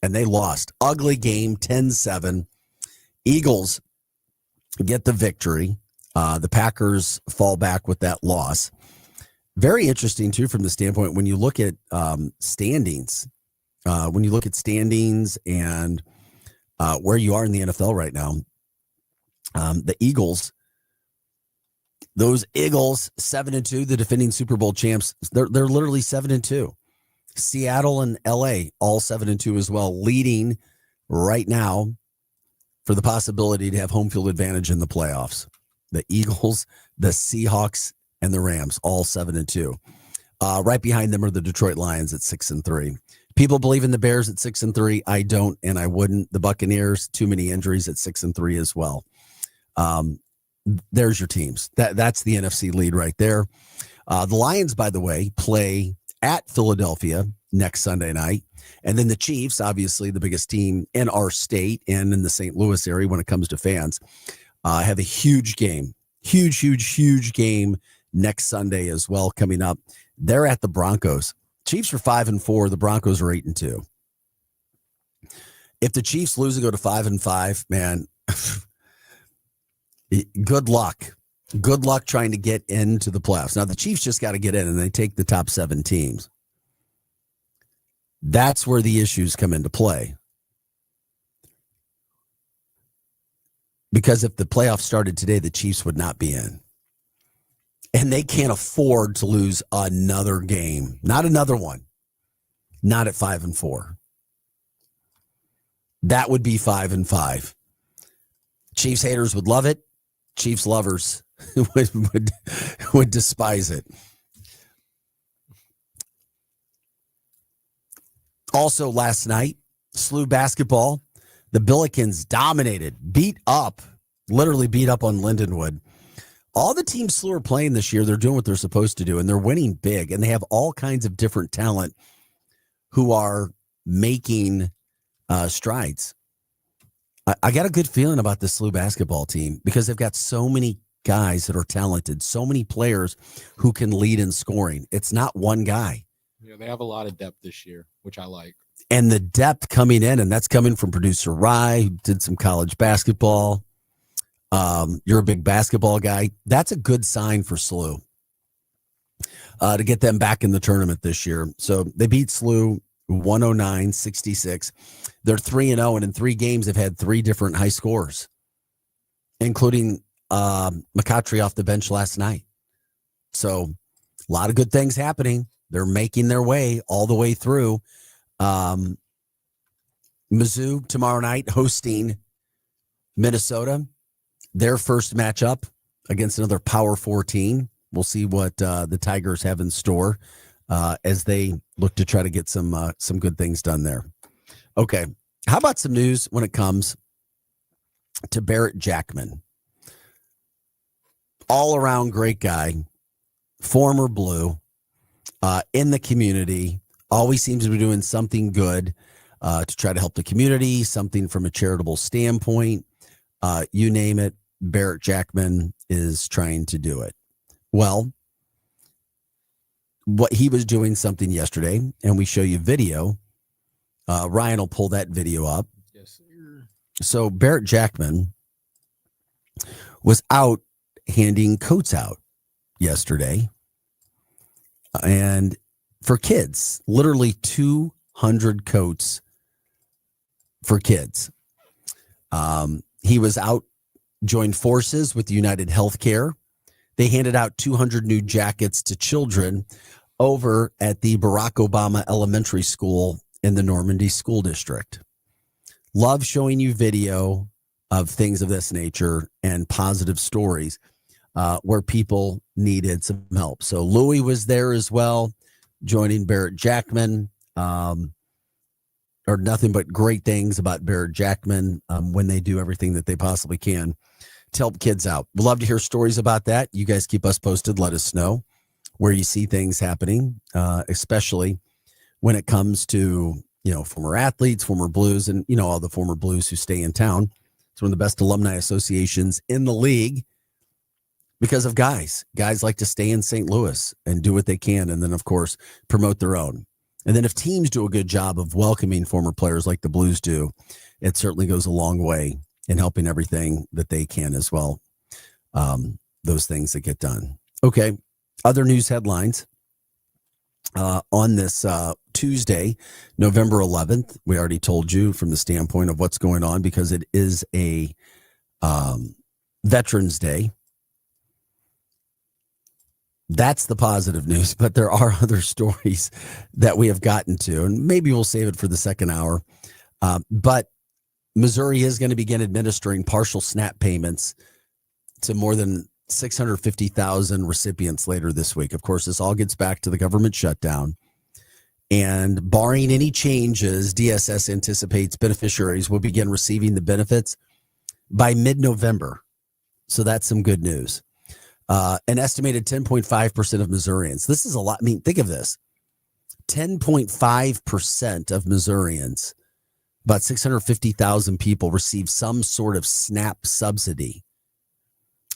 and they lost. Ugly game, 10-7. Eagles get the victory. The Packers fall back with that loss. Very interesting, too, from the standpoint when you look at standings. When you look at standings and where you are in the NFL right now, the Eagles, those Eagles, 7-2, the defending Super Bowl champs, they're literally 7-2. Seattle and LA, all 7-2 as well, leading right now for the possibility to have home field advantage in the playoffs. The Eagles, the Seahawks, and the Rams, all 7-2. Right behind them are the Detroit Lions at 6-3. People believe in the Bears at 6-3. I don't, and I wouldn't. The Buccaneers, too many injuries at 6-3 as well. There's your teams. That's the NFC lead right there. The Lions, by the way, play at Philadelphia next Sunday night. And then the Chiefs, obviously the biggest team in our state and in the St. Louis area when it comes to fans, have a huge game. Huge game next Sunday as well coming up. They're at the Broncos. Chiefs are 5-4. The Broncos are 8-2. If the Chiefs lose and go to 5-5, man, good luck. Good luck trying to get into the playoffs. Now, the Chiefs just got to get in, and they take the top 7 teams. That's where the issues come into play. Because if the playoffs started today, the Chiefs would not be in. And they can't afford to lose another game. Not another one. Not at 5-4. That would be 5-5. Chiefs haters would love it. Chiefs lovers would despise it. Also last night, SLU basketball, the Billikens dominated, literally beat up on Lindenwood. All the teams SLU are playing this year, they're doing what they're supposed to do, and they're winning big, and they have all kinds of different talent who are making strides. I got a good feeling about the SLU basketball team because they've got so many guys that are talented, so many players who can lead in scoring. It's not one guy. Yeah, they have a lot of depth this year, which I like. And the depth coming in, and that's coming from producer Rye, who did some college basketball. You're a big basketball guy. That's a good sign for SLU to get them back in the tournament this year. So they beat SLU 109-66. They're 3-0, and in 3 games, they've had 3 different high scores, including McCautry off the bench last night. So a lot of good things happening. They're making their way all the way through. Mizzou tomorrow night hosting Minnesota. Their first matchup against another Power 4 team. We'll see what the Tigers have in store as they look to try to get some good things done there. Okay, how about some news when it comes to Barrett Jackman? All-around great guy, former Blue, in the community, always seems to be doing something good to try to help the community, something from a charitable standpoint. You name it, Barrett Jackman is trying to do it. Well, what he was doing something yesterday, and we show you video. Ryan will pull that video up. Yes, sir. So Barrett Jackman was out handing coats out yesterday. And for kids, literally 200 coats for kids. He was out, joined forces with United Healthcare. They handed out 200 new jackets to children over at the Barack Obama Elementary School in the Normandy School District. Love showing you video of things of this nature and positive stories where people needed some help. So Louis was there as well, joining Barrett Jackman. Or nothing but great things about Barrett Jackman when they do everything that they possibly can to help kids out. We'd love to hear stories about that. You guys keep us posted. Let us know where you see things happening, especially when it comes to, former athletes, former Blues, and, all the former Blues who stay in town. It's one of the best alumni associations in the league because of guys. Guys like to stay in St. Louis and do what they can, and then, of course, promote their own. And then if teams do a good job of welcoming former players like the Blues do, it certainly goes a long way in helping everything that they can as well. Those things that get done. Okay. Other news headlines on this Tuesday, November 11th. We already told you from the standpoint of what's going on because it is a Veterans Day. That's the positive news, but there are other stories that we have gotten to, and maybe we'll save it for the second hour. But Missouri is going to begin administering partial SNAP payments to more than 650,000 recipients later this week. Of course, this all gets back to the government shutdown. And barring any changes, DSS anticipates beneficiaries will begin receiving the benefits by mid-November. So that's some good news. An estimated 10.5% of Missourians. This is a lot. I mean, think of this. 10.5% of Missourians, about 650,000 people, receive some sort of SNAP subsidy.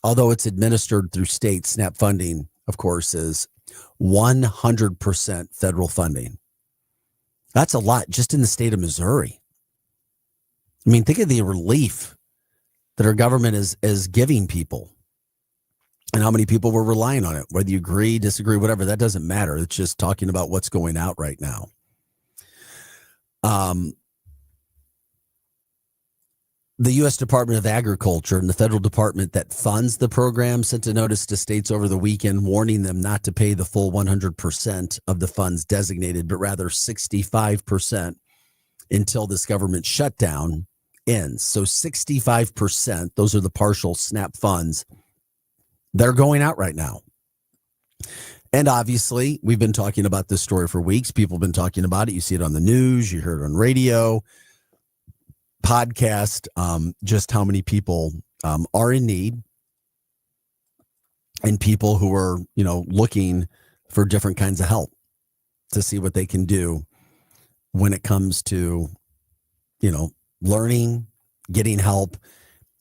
Although it's administered through state, SNAP funding, of course, is 100% federal funding. That's a lot just in the state of Missouri. I mean, think of the relief that our government is giving people. And how many people were relying on it, whether you agree, disagree, whatever, that doesn't matter. It's just talking about what's going out right now. The U.S. Department of Agriculture and the federal department that funds the program sent a notice to states over the weekend warning them not to pay the full 100% of the funds designated, but rather 65% until this government shutdown ends. So 65%, those are the partial SNAP funds. They're going out right now. And obviously, we've been talking about this story for weeks. People have been talking about it. You see it on the news. You heard it on radio, podcast, just how many people are in need and people who are, looking for different kinds of help to see what they can do when it comes to, learning, getting help,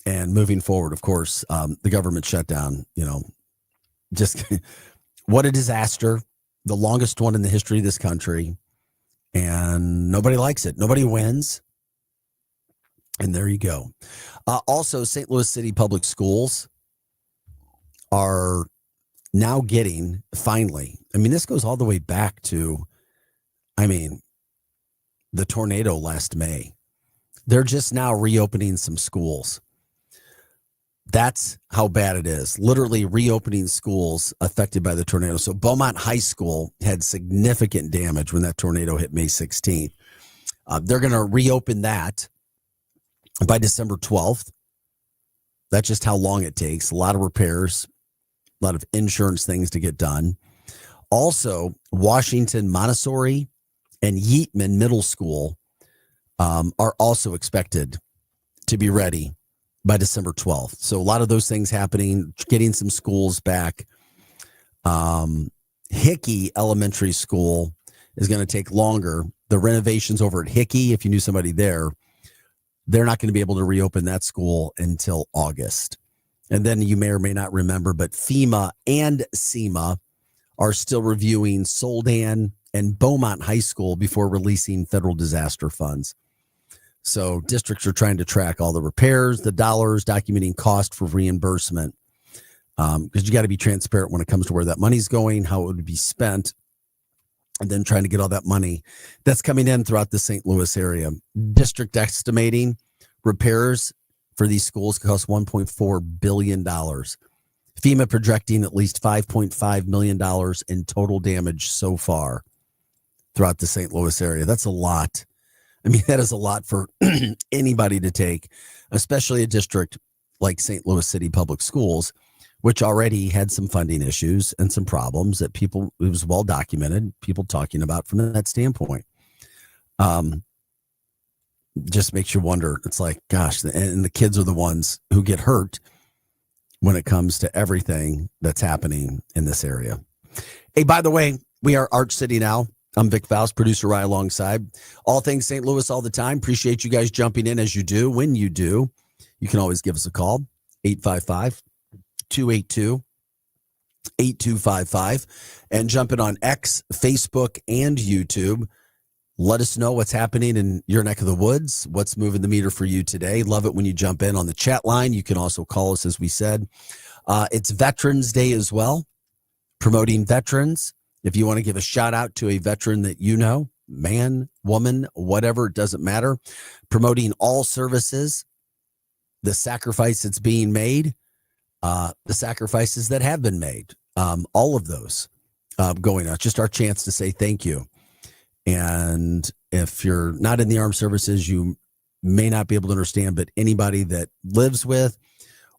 and moving forward. Of course, the government shutdown, just what a disaster, the longest one in the history of this country. And nobody likes it. Nobody wins. And there you go. Also, St. Louis City Public Schools are now getting, finally, this goes all the way back to, the tornado last May. They're just now reopening some schools. That's how bad it is. Literally reopening schools affected by the tornado. So Beaumont High School had significant damage when that tornado hit May 16th. They're going to reopen that by December 12th. That's just how long it takes. A lot of repairs, a lot of insurance things to get done. Also, Washington Montessori and Yeatman Middle School are also expected to be ready by December 12th. So a lot of those things happening, getting some schools back. Hickey Elementary School is going to take longer. The renovations over at Hickey, if you knew somebody there, they're not going to be able to reopen that school until August. And then you may or may not remember, but FEMA and SEMA are still reviewing Soldan and Beaumont High School before releasing federal disaster funds. So districts are trying to track all the repairs, the dollars, documenting cost for reimbursement, because you got to be transparent when it comes to where that money's going, how it would be spent. and then trying to get all that money that's coming in throughout the St. Louis area. District estimating repairs for these schools cost $1.4 billion. FEMA projecting at least $5.5 million in total damage so far throughout the St. Louis area. That's a lot. I mean, that is a lot for anybody to take, especially a district like St. Louis City Public Schools, which already had some funding issues and some problems that it was well documented, people talking about from that standpoint. Just makes you wonder. It's like, gosh, and the kids are the ones who get hurt when it comes to everything that's happening in this area. Hey, by the way, we are Arch City Now. I'm Vic Faust, producer Rye alongside. All things St. Louis all the time. Appreciate you guys jumping in as you do. When you do, you can always give us a call, 855-282-8255, and jump in on X, Facebook, and YouTube. Let us know what's happening in your neck of the woods, what's moving the meter for you today. Love it when you jump in on the chat line. You can also call us, as we said. It's Veterans Day as well, promoting veterans. If you want to give a shout out to a veteran that you know, man, woman, whatever, it doesn't matter. Promoting all services, the sacrifice that's being made, the sacrifices that have been made, all of those going on. Just our chance to say thank you. And if you're not in the armed services, you may not be able to understand, but anybody that lives with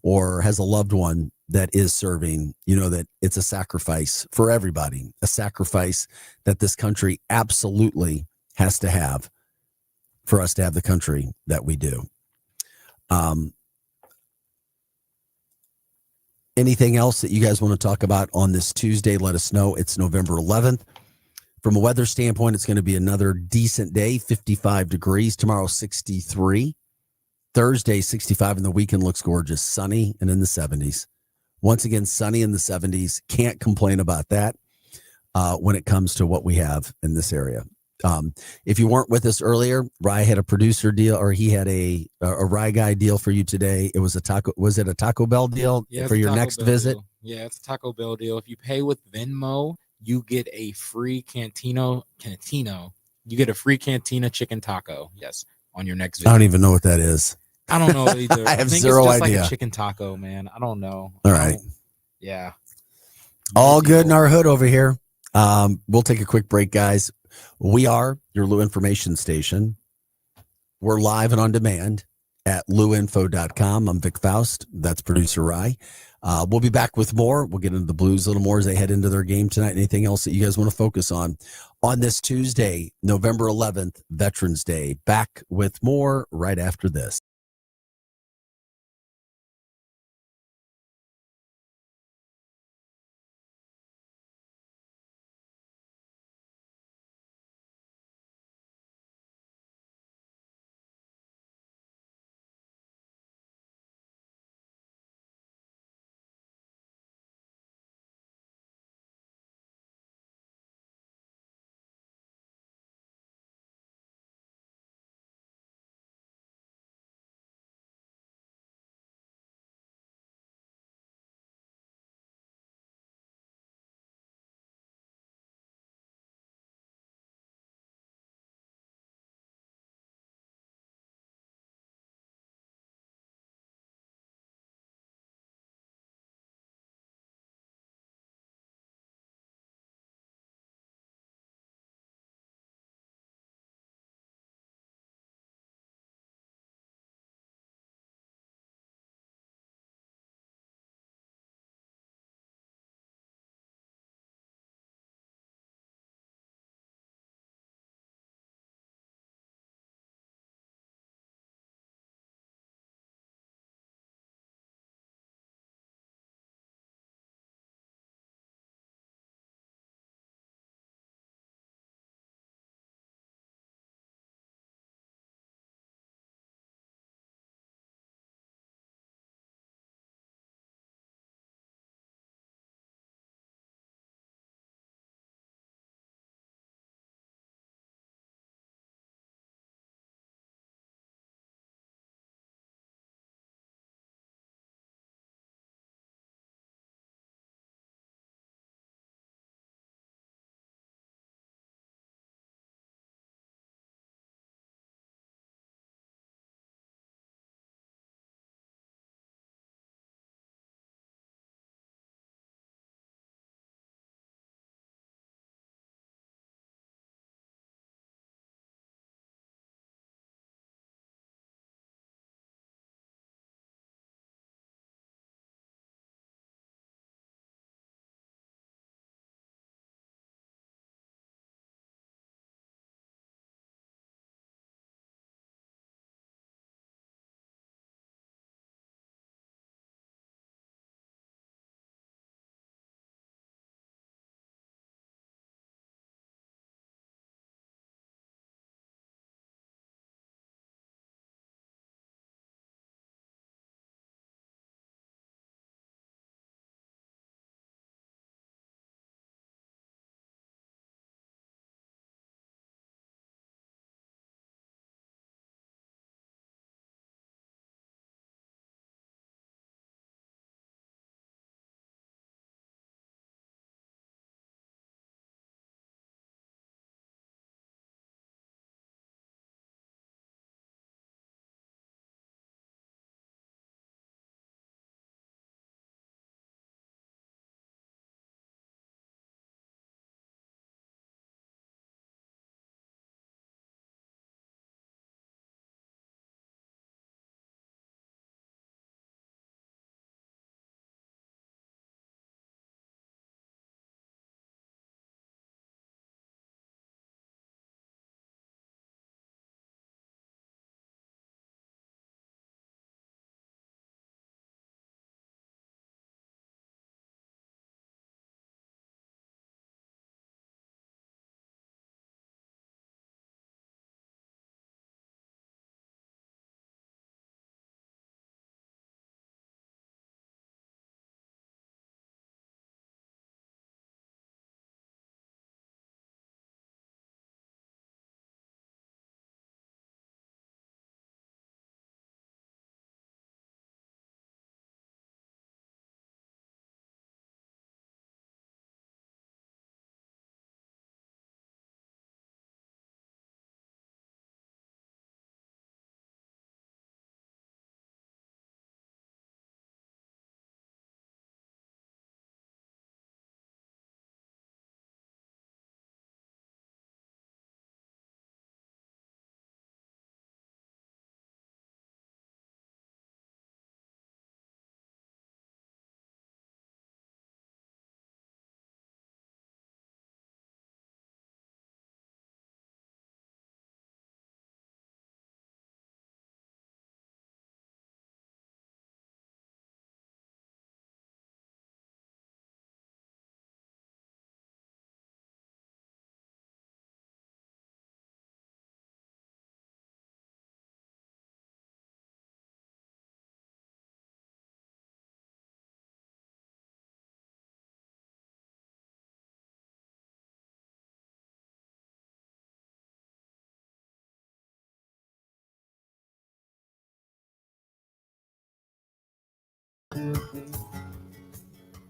or has a loved one that is serving, you know that it's a sacrifice for everybody, a sacrifice that this country absolutely has to have for us to have the country that we do. Anything else that you guys want to talk about on this Tuesday, let us know. It's November 11th. From a weather standpoint, it's going to be another decent day, 55 degrees. Tomorrow, 63. Thursday, 65, and the weekend looks gorgeous, sunny and in the 70s. Once again, sunny in the 70s. Can't complain about that when it comes to what we have in this area. If you weren't with us earlier, Rye had a producer deal, or he had a Rye guy deal for you today. It was a taco. Was it a Taco Bell deal for your next visit? Deal. Yeah, it's a Taco Bell deal. If you pay with Venmo, you get a free Cantino. You get a free Cantina chicken taco. Yes, on your next visit. I don't even know what that is. I don't know either. I have think zero it's just idea. Like a chicken taco, man. I don't know. All right. Yeah. All good in our hood over here. We'll take a quick break, guys. We are your Lou Information Station. We're live and on demand at louinfo.com. I'm Vic Faust. That's producer Rye. We'll be back with more. We'll get into the Blues a little more as they head into their game tonight. Anything else that you guys want to focus on this Tuesday, November 11th, Veterans Day. Back with more right after this.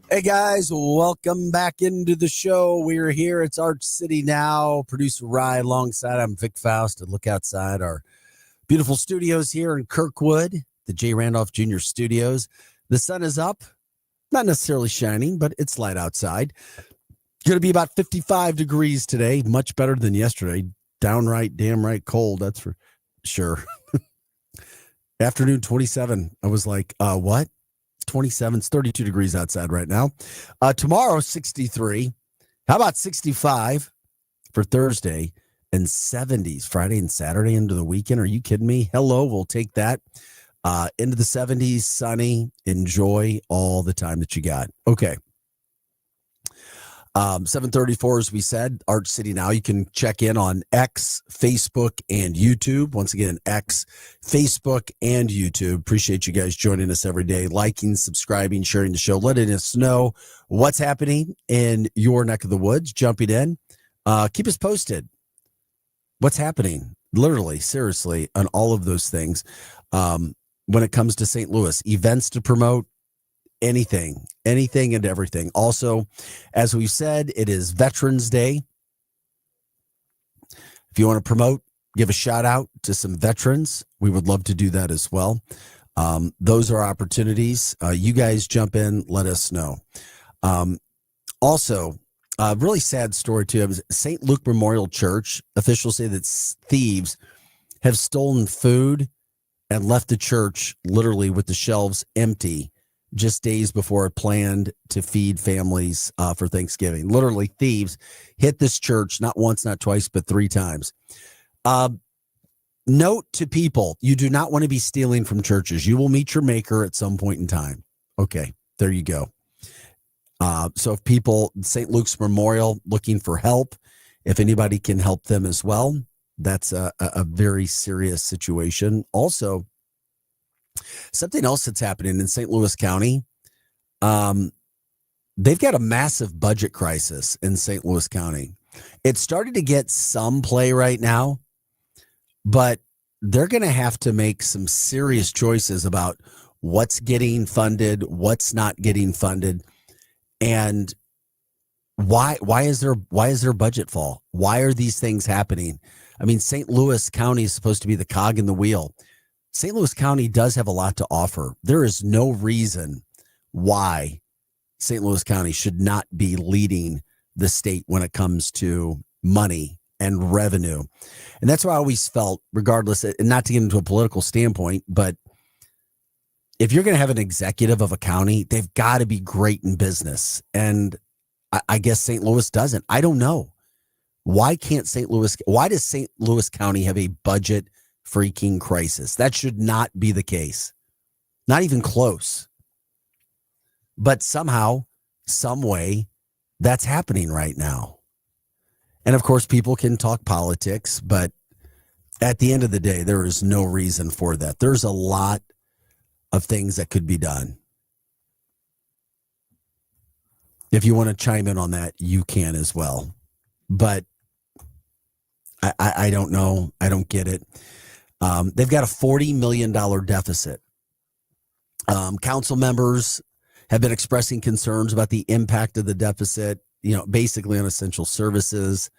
Hey guys, welcome back into the show. We're here. It's Arch City Now. Producer Rye alongside. I'm Vic Faust. And look outside our beautiful studios here in Kirkwood, the J. Randolph Jr. Studios. The sun is up, not necessarily shining, but it's light outside. Going to be about 55 degrees today, much better than yesterday. Downright, damn right cold, that's for sure. Afternoon 27. I was like, what? 27, it's 32 degrees outside right now. Tomorrow, 63. How about 65 for Thursday and 70s Friday and Saturday into the weekend? Are you kidding me? Hello, we'll take that. Into the 70s, sunny. Enjoy all the time that you got. Okay. 7:34, as we said, Arch City Now. You can check in on X, Facebook, and YouTube. Once again, X, Facebook, and YouTube. Appreciate you guys joining us every day, liking, subscribing, sharing the show, letting us know what's happening in your neck of the woods, jumping in. Keep us posted. What's happening, literally, seriously, on all of those things when it comes to St. Louis. Events to promote. Anything and everything. Also, as we've said, it is Veterans Day. If you want to promote, give a shout out to some veterans, we would love to do that as well. Those are opportunities. You guys jump in, let us know. Also, a really sad story too. St. Luke Memorial Church officials say that thieves have stolen food and left the church literally with the shelves empty just days before it planned to feed families for Thanksgiving. Literally, thieves hit this church not once, not twice, but 3 times. Note to people, you do not want to be stealing from churches. You will meet your maker at some point in time. Okay, there you go. So if people, St. Luke's Memorial, looking for help, if anybody can help them as well, that's a very serious situation. Also, something else that's happening in St. Louis County, they've got a massive budget crisis in St. Louis County. It's starting to get some play right now, but they're going to have to make some serious choices about what's getting funded, what's not getting funded, and why is their budget fall? Why are these things happening? I mean, St. Louis County is supposed to be the cog in the wheel. St. Louis County does have a lot to offer. There is no reason why St. Louis County should not be leading the state when it comes to money and revenue. And that's why I always felt, regardless, and not to get into a political standpoint, but if you're going to have an executive of a county, they've got to be great in business. And I guess St. Louis doesn't. I don't know. Why does St. Louis County have a budget freaking crisis? That should not be the case. Not even close. But somehow, some way, that's happening right now. And of course, people can talk politics, but at the end of the day, there is no reason for that. There's a lot of things that could be done. If you want to chime in on that, you can as well. But I don't know. I don't get it. They've got a $40 million deficit. Council members have been expressing concerns about the impact of the deficit, basically on essential services.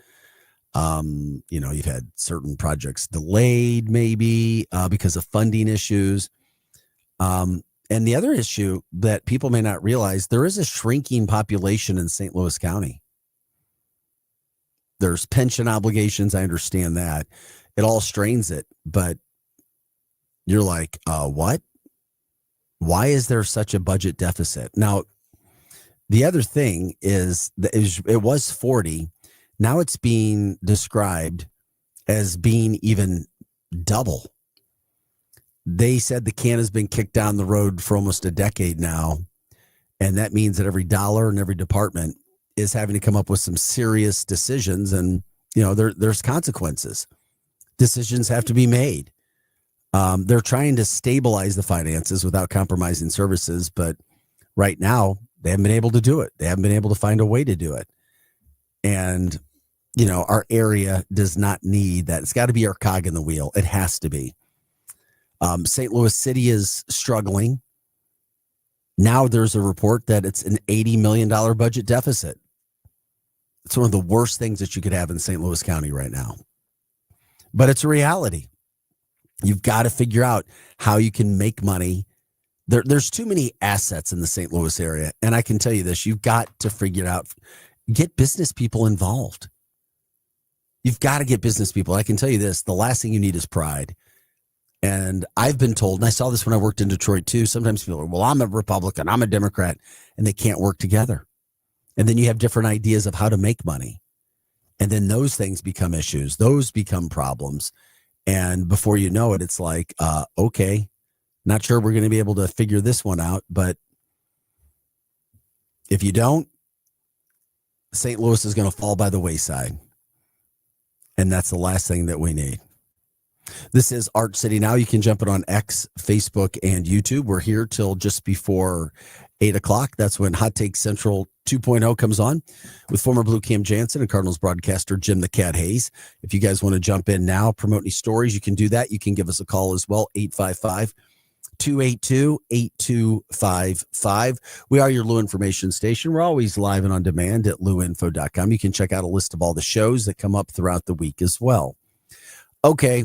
You've had certain projects delayed maybe because of funding issues. And the other issue that people may not realize, there is a shrinking population in St. Louis County. There's pension obligations. I understand that. It all strains it, but you're like, what? Why is there such a budget deficit? Now, the other thing is that it was 40. Now it's being described as being even double. They said the can has been kicked down the road for almost a decade now. And that means that every dollar and every department is having to come up with some serious decisions. And, there's consequences. Decisions have to be made. They're trying to stabilize the finances without compromising services. But right now, they haven't been able to do it. They haven't been able to find a way to do it. And, our area does not need that. It's got to be our cog in the wheel. It has to be. St. Louis City is struggling. Now there's a report that it's an $80 million budget deficit. It's one of the worst things that you could have in St. Louis County right now. But it's a reality. You've got to figure out how you can make money. There's too many assets in the St. Louis area. And I can tell you this, you've got to figure it out. Get business people involved. You've got to get business people. I can tell you this, the last thing you need is pride. And I've been told, and I saw this when I worked in Detroit too, sometimes people are, well, I'm a Republican, I'm a Democrat, and they can't work together. And then you have different ideas of how to make money. And then those things become issues. Those become problems. And before you know it, it's like, okay, not sure we're going to be able to figure this one out. But if you don't, St. Louis is going to fall by the wayside. And that's the last thing that we need. This is Art City Now. You can jump it on X, Facebook, and YouTube. We're here till just before 8 o'clock. That's when Hot Take Central 2.0 comes on with former Blue Cam Jansen and Cardinals broadcaster Jim the Cat Hayes. If you guys want to jump in now, promote any stories, you can do that. You can give us a call as well, 855-282-8255. We are your Lou Information Station. We're always live and on demand at louinfo.com. You can check out a list of all the shows that come up throughout the week as well. Okay.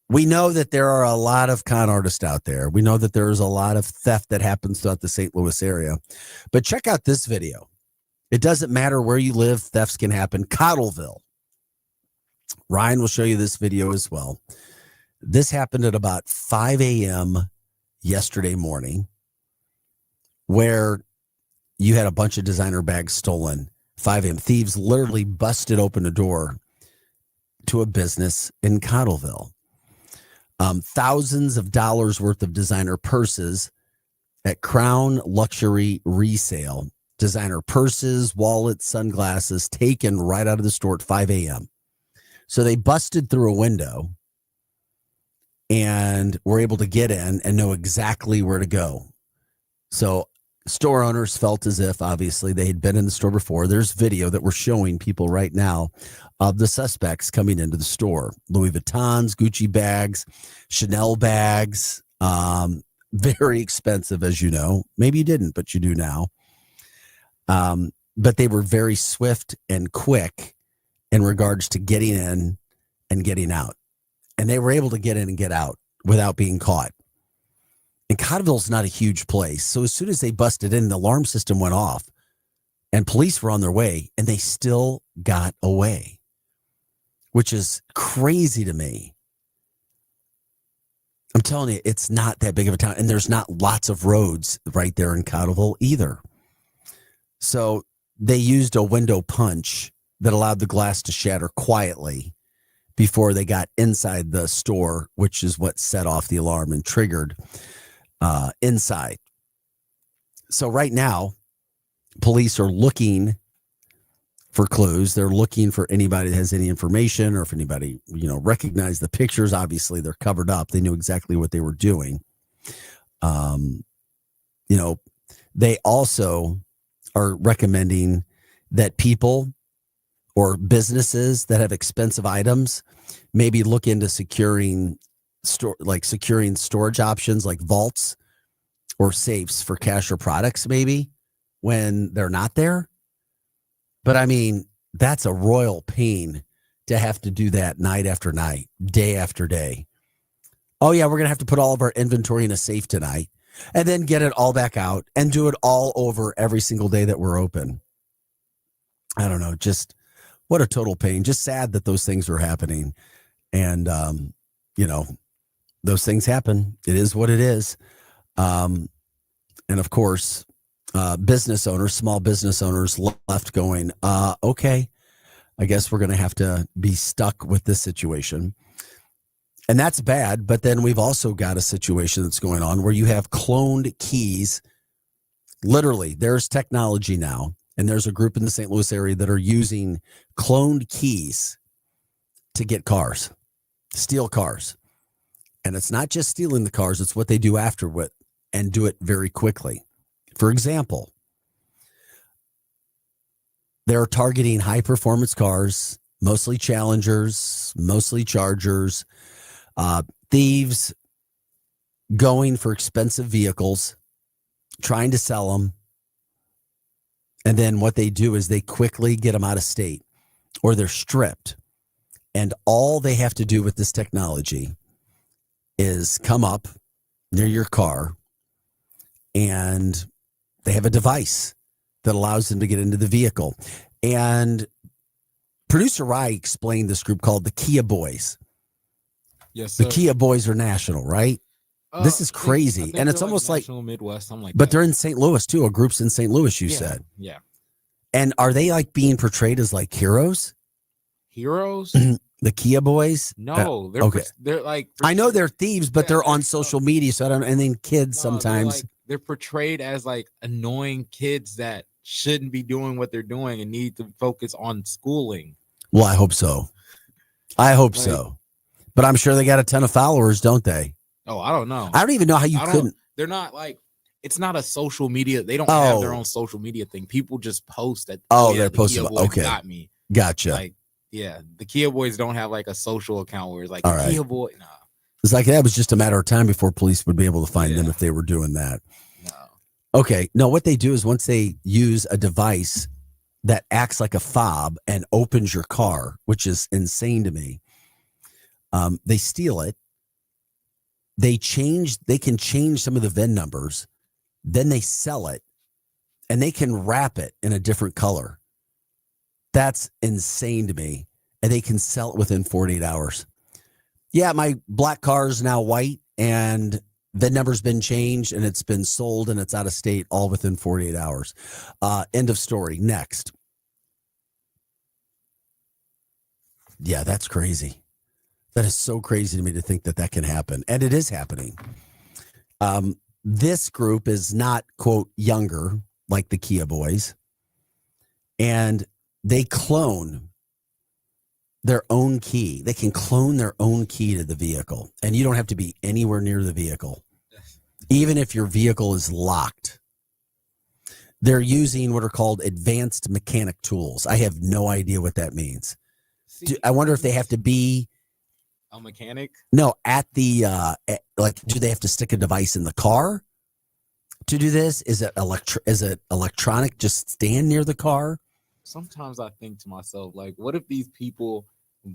We know that there are a lot of con artists out there. We know that there is a lot of theft that happens throughout the St. Louis area. But check out this video. It doesn't matter where you live, thefts can happen. Cottleville. Ryan will show you this video as well. This happened at about 5 a.m. yesterday morning, where you had a bunch of designer bags stolen. 5 a.m. Thieves literally busted open a door to a business in Cottleville. Thousands of dollars worth of designer purses at Crown Luxury Resale. Designer purses, wallets, sunglasses taken right out of the store at 5 a.m. So they busted through a window and were able to get in and know exactly where to go. So store owners felt as if, obviously, they had been in the store before. There's video that we're showing people right now of the suspects coming into the store. Louis Vuittons, Gucci bags, Chanel bags, very expensive, as you know. Maybe you didn't, but you do now. But they were very swift and quick in regards to getting in and getting out. And they were able to get in and get out without being caught. And Cottleville's not a huge place. So as soon as they busted in, the alarm system went off and police were on their way and they still got away, which is crazy to me. I'm telling you, it's not that big of a town. And there's not lots of roads right there in Cottleville either. So they used a window punch that allowed the glass to shatter quietly before they got inside the store, which is what set off the alarm and triggered inside. So right now, police are looking for clues. They're looking for anybody that has any information, or if anybody, recognized the pictures. Obviously, they're covered up. They knew exactly what they were doing. They also are recommending that people or businesses that have expensive items maybe look into securing storage options like vaults or safes for cash or products, maybe when they're not there. But I mean, that's a royal pain to have to do that night after night, day after day. Oh yeah, we're going to have to put all of our inventory in a safe tonight and then get it all back out and do it all over every single day that we're open. I don't know, just what a total pain. Just sad that those things were happening. And, those things happen. It is what it is. And of course, business owners, small business owners left going, okay, I guess we're going to have to be stuck with this situation. And that's bad. But then we've also got a situation that's going on where you have cloned keys. Literally, there's technology now. And there's a group in the St. Louis area that are using cloned keys to get cars, steal cars. And it's not just stealing the cars. It's what they do afterward and do it very quickly. For example, they're targeting high performance cars, mostly Challengers, mostly Chargers, thieves going for expensive vehicles trying to sell them. And then what they do is they quickly get them out of state or they're stripped. And all they have to do with this technology is come up near your car and they have a device that allows them to get into the vehicle. And producer Rye explained this group called the Kia Boys. Yes, the Kia Boys are national, right? This is crazy. I think and it's they're almost like like National Midwest, something like but that. they're in St. Louis too. A group's in St. Louis, you said. Yeah. And are they like being portrayed as like heroes? Heroes? The Kia Boys? No, they're okay. They're like I know they're thieves, but they're on social media, so I don't. And then kids sometimes they're portrayed as like annoying kids that shouldn't be doing what they're doing and need to focus on schooling. Well, I hope so. I hope so. But I'm sure they got a ton of followers, don't they? Oh, I don't know. I don't even know how you couldn't. They're not like. It's not a social media. They don't have their own social media thing. People just post that. They're posting. Okay, got me. Gotcha. Like, yeah, the Kia Boys don't have like a social account where it's like Kia Boy. Nah. It's like that was just a matter of time before police would be able to find them if they were doing that. No. Okay. No, what they do is once they use a device that acts like a fob and opens your car, which is insane to me. They steal it. They can change some of the VIN numbers. Then they sell it and they can wrap it in a different color. That's insane to me. And they can sell it within 48 hours. Yeah, my black car is now white and VIN number's been changed and it's been sold and it's out of state all within 48 hours. End of story. Next. Yeah, that's crazy. That is so crazy to me to think that that can happen. And it is happening. This group is not, quote, younger like the Kia Boys. And they clone their own key. They can clone their own key to the vehicle. And you don't have to be anywhere near the vehicle. Even if your vehicle is locked. They're using what are called advanced mechanic tools. I have no idea what that means. I wonder if they have to be a mechanic? No, at the do they have to stick a device in the car to do this? Is it electronic? Just stand near the car? Sometimes I think to myself, like, what if these people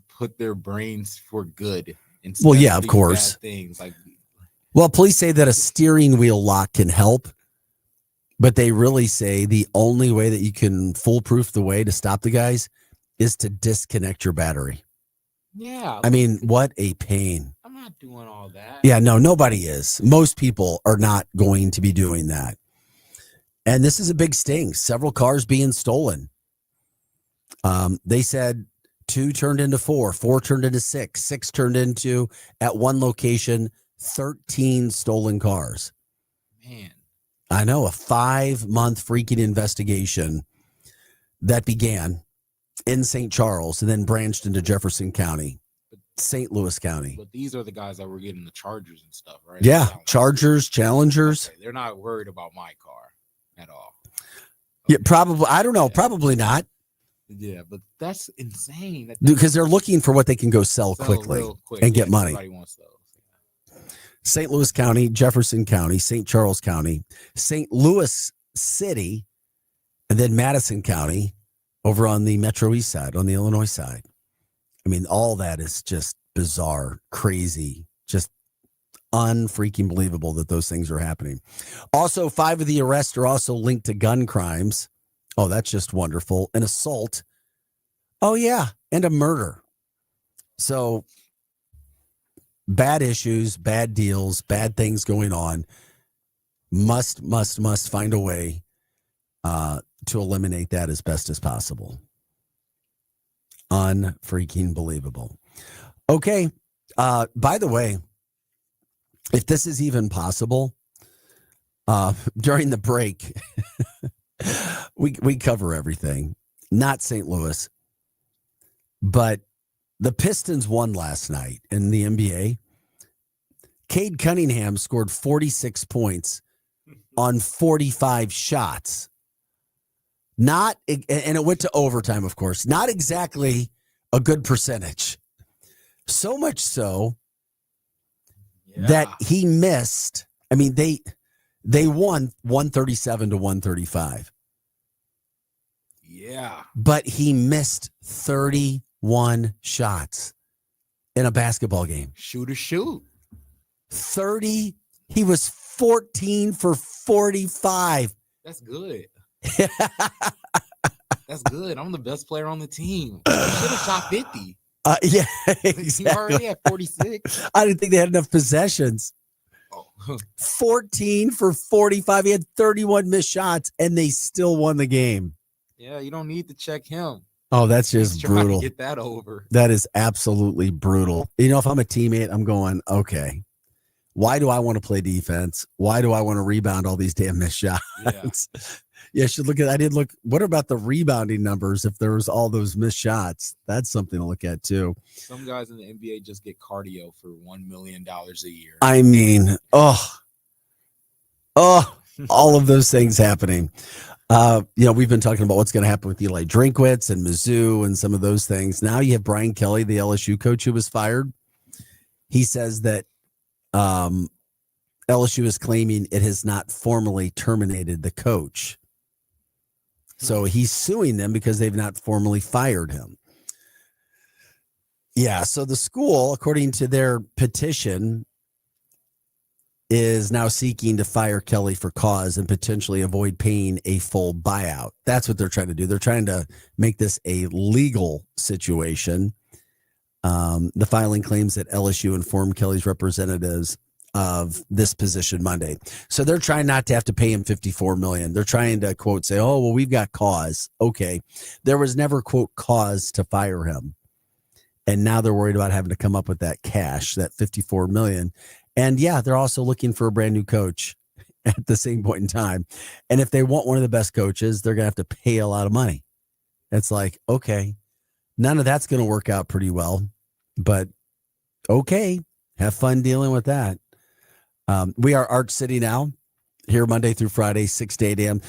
put their brains for good? Well, yeah, of course. Bad things like. Well, police say that a steering wheel lock can help, but they really say the only way that you can foolproof the way to stop the guys is to disconnect your battery. Yeah. I mean, what a pain. I'm not doing all that. Yeah, no, nobody is. Most people are not going to be doing that. And this is a big sting. Several cars being stolen. They said 2 turned into 4, 4 turned into 6, 6 turned into, at one location, 13 stolen cars. Man. I know, a 5-month freaking investigation that began in St. Charles and then branched into Jefferson County, St. Louis County. But these are the guys that were getting the Chargers and stuff, right? Yeah, Chargers, Challengers. Okay, they're not worried about my car at all. Okay. Yeah, probably. I don't know. Probably not. Yeah, but that's insane. Because they're looking for what they can go sell quickly and get money. Everybody wants those. St. Louis County, Jefferson County, St. Charles County, St. Louis City, and then Madison County over on the Metro East side, on the Illinois side. I mean, all that is just bizarre, crazy, just unfreaking believable that those things are happening. Also, 5 of the arrests are also linked to gun crimes. Oh, that's just wonderful. An assault. Oh, yeah. And a murder. So bad issues, bad deals, bad things going on. Must find a way to eliminate that as best as possible. Unfreaking believable. Okay. By the way, if this is even possible, during the break, we cover everything. Not St. Louis, but the Pistons won last night in the NBA. Cade Cunningham scored 46 points on 45 shots. And it went to overtime, of course. Not exactly a good percentage. So much so that he missed. I mean, They won 137 to 135. Yeah. But he missed 31 shots in a basketball game. Shoot. 30. He was 14 for 45. That's good. That's good. I'm the best player on the team. You should have shot 50. Yeah, exactly. You already at 46. I didn't think they had enough possessions. 14 for 45. He had 31 missed shots, and they still won the game. Yeah, you don't need to check him. Oh, that's just brutal. To get that over. That is absolutely brutal. You know, if I'm a teammate, I'm going, okay, why do I want to play defense? Why do I want to rebound all these damn missed shots? Yeah, I should look at. I did look. What about the rebounding numbers? If there was all those missed shots, that's something to look at too. Some guys in the NBA just get cardio for $1 million a year. I mean, all of those things happening. We've been talking about what's going to happen with Eli Drinkwitz and Mizzou and some of those things. Now you have Brian Kelly, the LSU coach who was fired. He says that LSU is claiming it has not formally terminated the coach. So he's suing them because they've not formally fired him. Yeah, so the school, according to their petition, is now seeking to fire Kelly for cause and potentially avoid paying a full buyout. That's what they're trying to do. They're trying to make this a legal situation. The filing claims that LSU informed Kelly's representatives of this position Monday. So they're trying not to have to pay him $54 million. They're trying to, quote, say, oh, well, we've got cause. Okay. There was never, quote, cause to fire him. And now they're worried about having to come up with that cash, that $54 million. And yeah, they're also looking for a brand new coach at the same point in time. And if they want one of the best coaches, they're going to have to pay a lot of money. It's like, okay, none of that's going to work out pretty well, but okay, have fun dealing with that. We are Arch City now, here Monday through Friday, 6 to 8 a.m.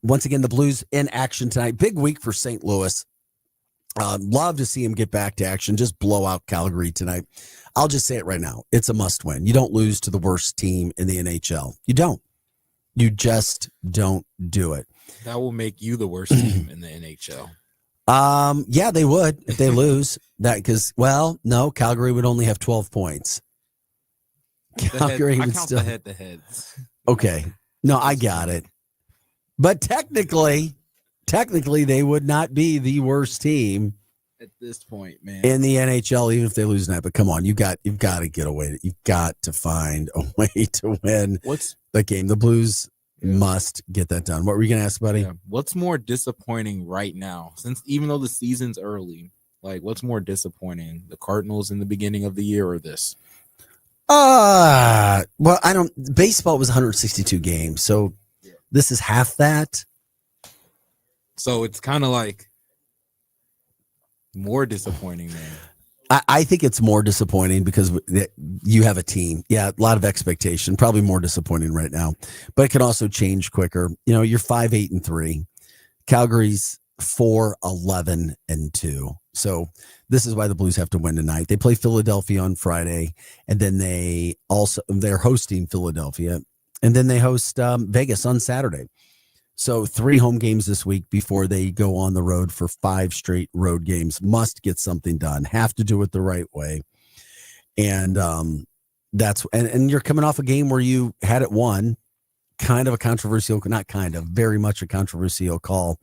Once again, the Blues in action tonight. Big week for St. Louis. Love to see him get back to action. Just blow out Calgary tonight. I'll just say it right now. It's a must win. You don't lose to the worst team in the NHL. You don't. You just don't do it. That will make you the worst team in the NHL. Yeah, they would if they lose that because, well, no, Calgary would only have 12 points. Calgary would still. The head-to-heads. Okay. No, I got it. But technically, they would not be the worst team at this point, man, in the NHL, even if they lose tonight. But come on, you've got to get away. You've got to find a way to win the game. The Blues must get that done. What were you going to ask, buddy? Yeah. What's more disappointing right now? Since even though the season's early, like what's more disappointing? The Cardinals in the beginning of the year or this? Well, I don't. Baseball was 162 games, so this is half that. So it's kind of like more disappointing, man. I think it's more disappointing because you have a team. Yeah, a lot of expectation. Probably more disappointing right now, but it can also change quicker. You know, you're 5-8-3. Calgary's 4-11-2. So this is why the Blues have to win tonight. They play Philadelphia on Friday, and then they're hosting Philadelphia, and then they host Vegas on Saturday. So 3 home games this week before they go on the road for 5 straight road games. Must get something done. Have to do it the right way. And and you're coming off a game where you had it won. Kind of a controversial, not kind of, very much a controversial call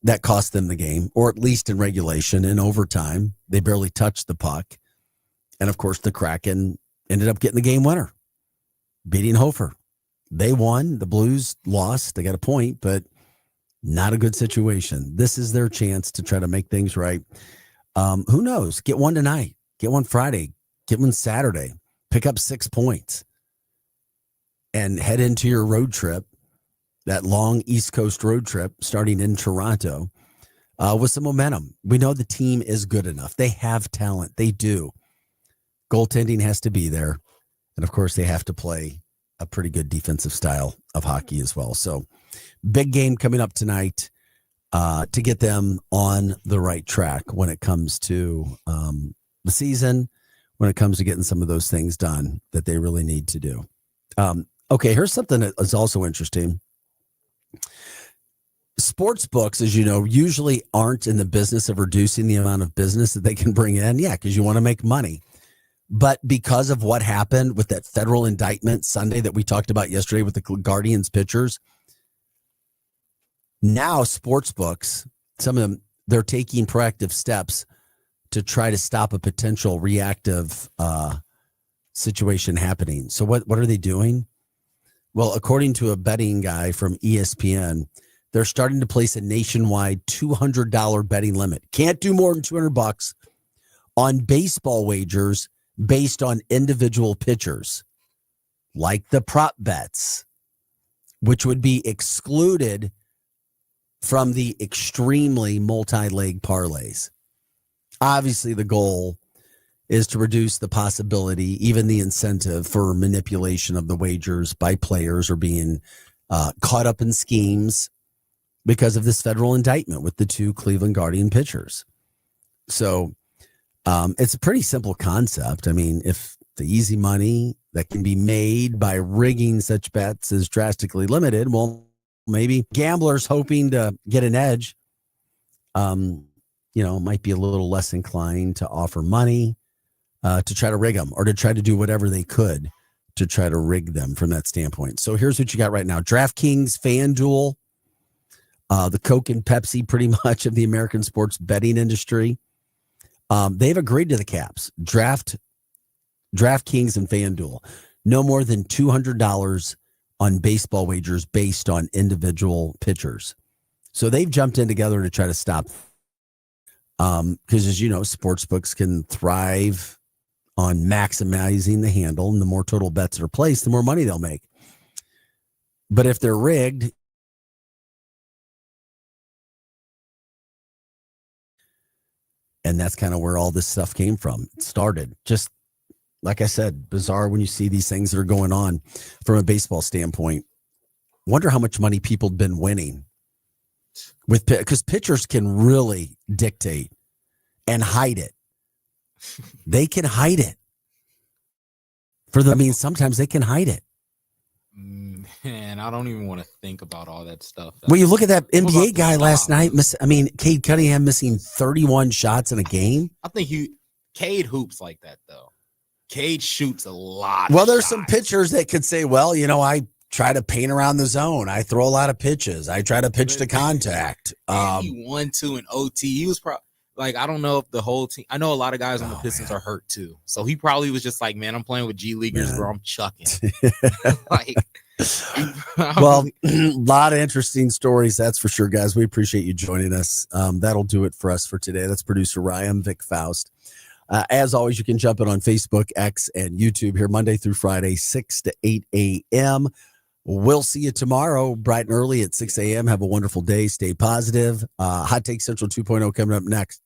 that cost them the game, or at least in regulation. In overtime, they barely touched the puck. And of course, the Kraken ended up getting the game winner, beating Hofer. They won. The Blues lost. They got a point, but not a good situation. This is their chance to try to make things right. Who knows? Get one tonight. Get one Friday. Get one Saturday. Pick up 6 points and head into your road trip, that long East Coast road trip starting in Toronto with some momentum. We know the team is good enough. They have talent. They do. Goaltending has to be there. And, of course, they have to play a pretty good defensive style of hockey as well. So big game coming up tonight to get them on the right track when it comes to the season, when it comes to getting some of those things done that they really need to do. Okay, here's something that is also interesting. Sports books, as you know, usually aren't in the business of reducing the amount of business that they can bring in. Yeah, because you want to make money. But because of what happened with that federal indictment Sunday that we talked about yesterday with the Guardians pitchers, now sports books, some of them, they're taking proactive steps to try to stop a potential reactive situation happening. So what are they doing? Well, according to a betting guy from ESPN, they're starting to place a nationwide $200 betting limit. Can't do more than $200 on baseball wagers based on individual pitchers, like the prop bets, which would be excluded from the extremely multi-leg parlays. Obviously, the goal is to reduce the possibility, even the incentive for manipulation of the wagers by players or being caught up in schemes because of this federal indictment with the two Cleveland Guardian pitchers. So it's a pretty simple concept. I mean, if the easy money that can be made by rigging such bets is drastically limited, well, maybe gamblers hoping to get an edge, might be a little less inclined to offer money to try to rig them or to try to do whatever they could to try to rig them from that standpoint. So here's what you got right now. DraftKings, FanDuel, the Coke and Pepsi pretty much of the American sports betting industry. They've agreed to the caps. DraftKings and FanDuel, no more than $200 on baseball wagers based on individual pitchers. So they've jumped in together to try to stop. Because as you know, sports books can thrive on maximizing the handle, and the more total bets that are placed, the more money they'll make. But if they're rigged, and that's kind of where all this stuff came from. It started, just like I said, bizarre when you see these things that are going on from a baseball standpoint. Wonder how much money people have been winning with, because pitchers can really dictate and hide it. They can hide it sometimes they can hide it. Man, I don't even want to think about all that stuff. Well, you look at that NBA guy last night. Cade Cunningham missing 31 shots in a game. I think Cade hoops like that, though. Cade shoots a lot. Well, there's some pitchers that could say, well, I try to paint around the zone. I throw a lot of pitches. I try to pitch to contact. He won 2 in OT. He was probably like, I don't know if the whole team. I know a lot of guys on the Pistons are hurt too. So he probably was just like, man, I'm playing with G Leaguers, bro. I'm chucking. Well, a lot of interesting stories, that's for sure, guys. We appreciate you joining us. That'll do it for us for today. That's producer Ryan, Vic Faust. As always, you can jump in on Facebook, X, and YouTube here Monday through Friday, 6 to 8 a.m. We'll see you tomorrow, bright and early at 6 a.m. Have a wonderful day. Stay positive. Hot Take Central 2.0 coming up next.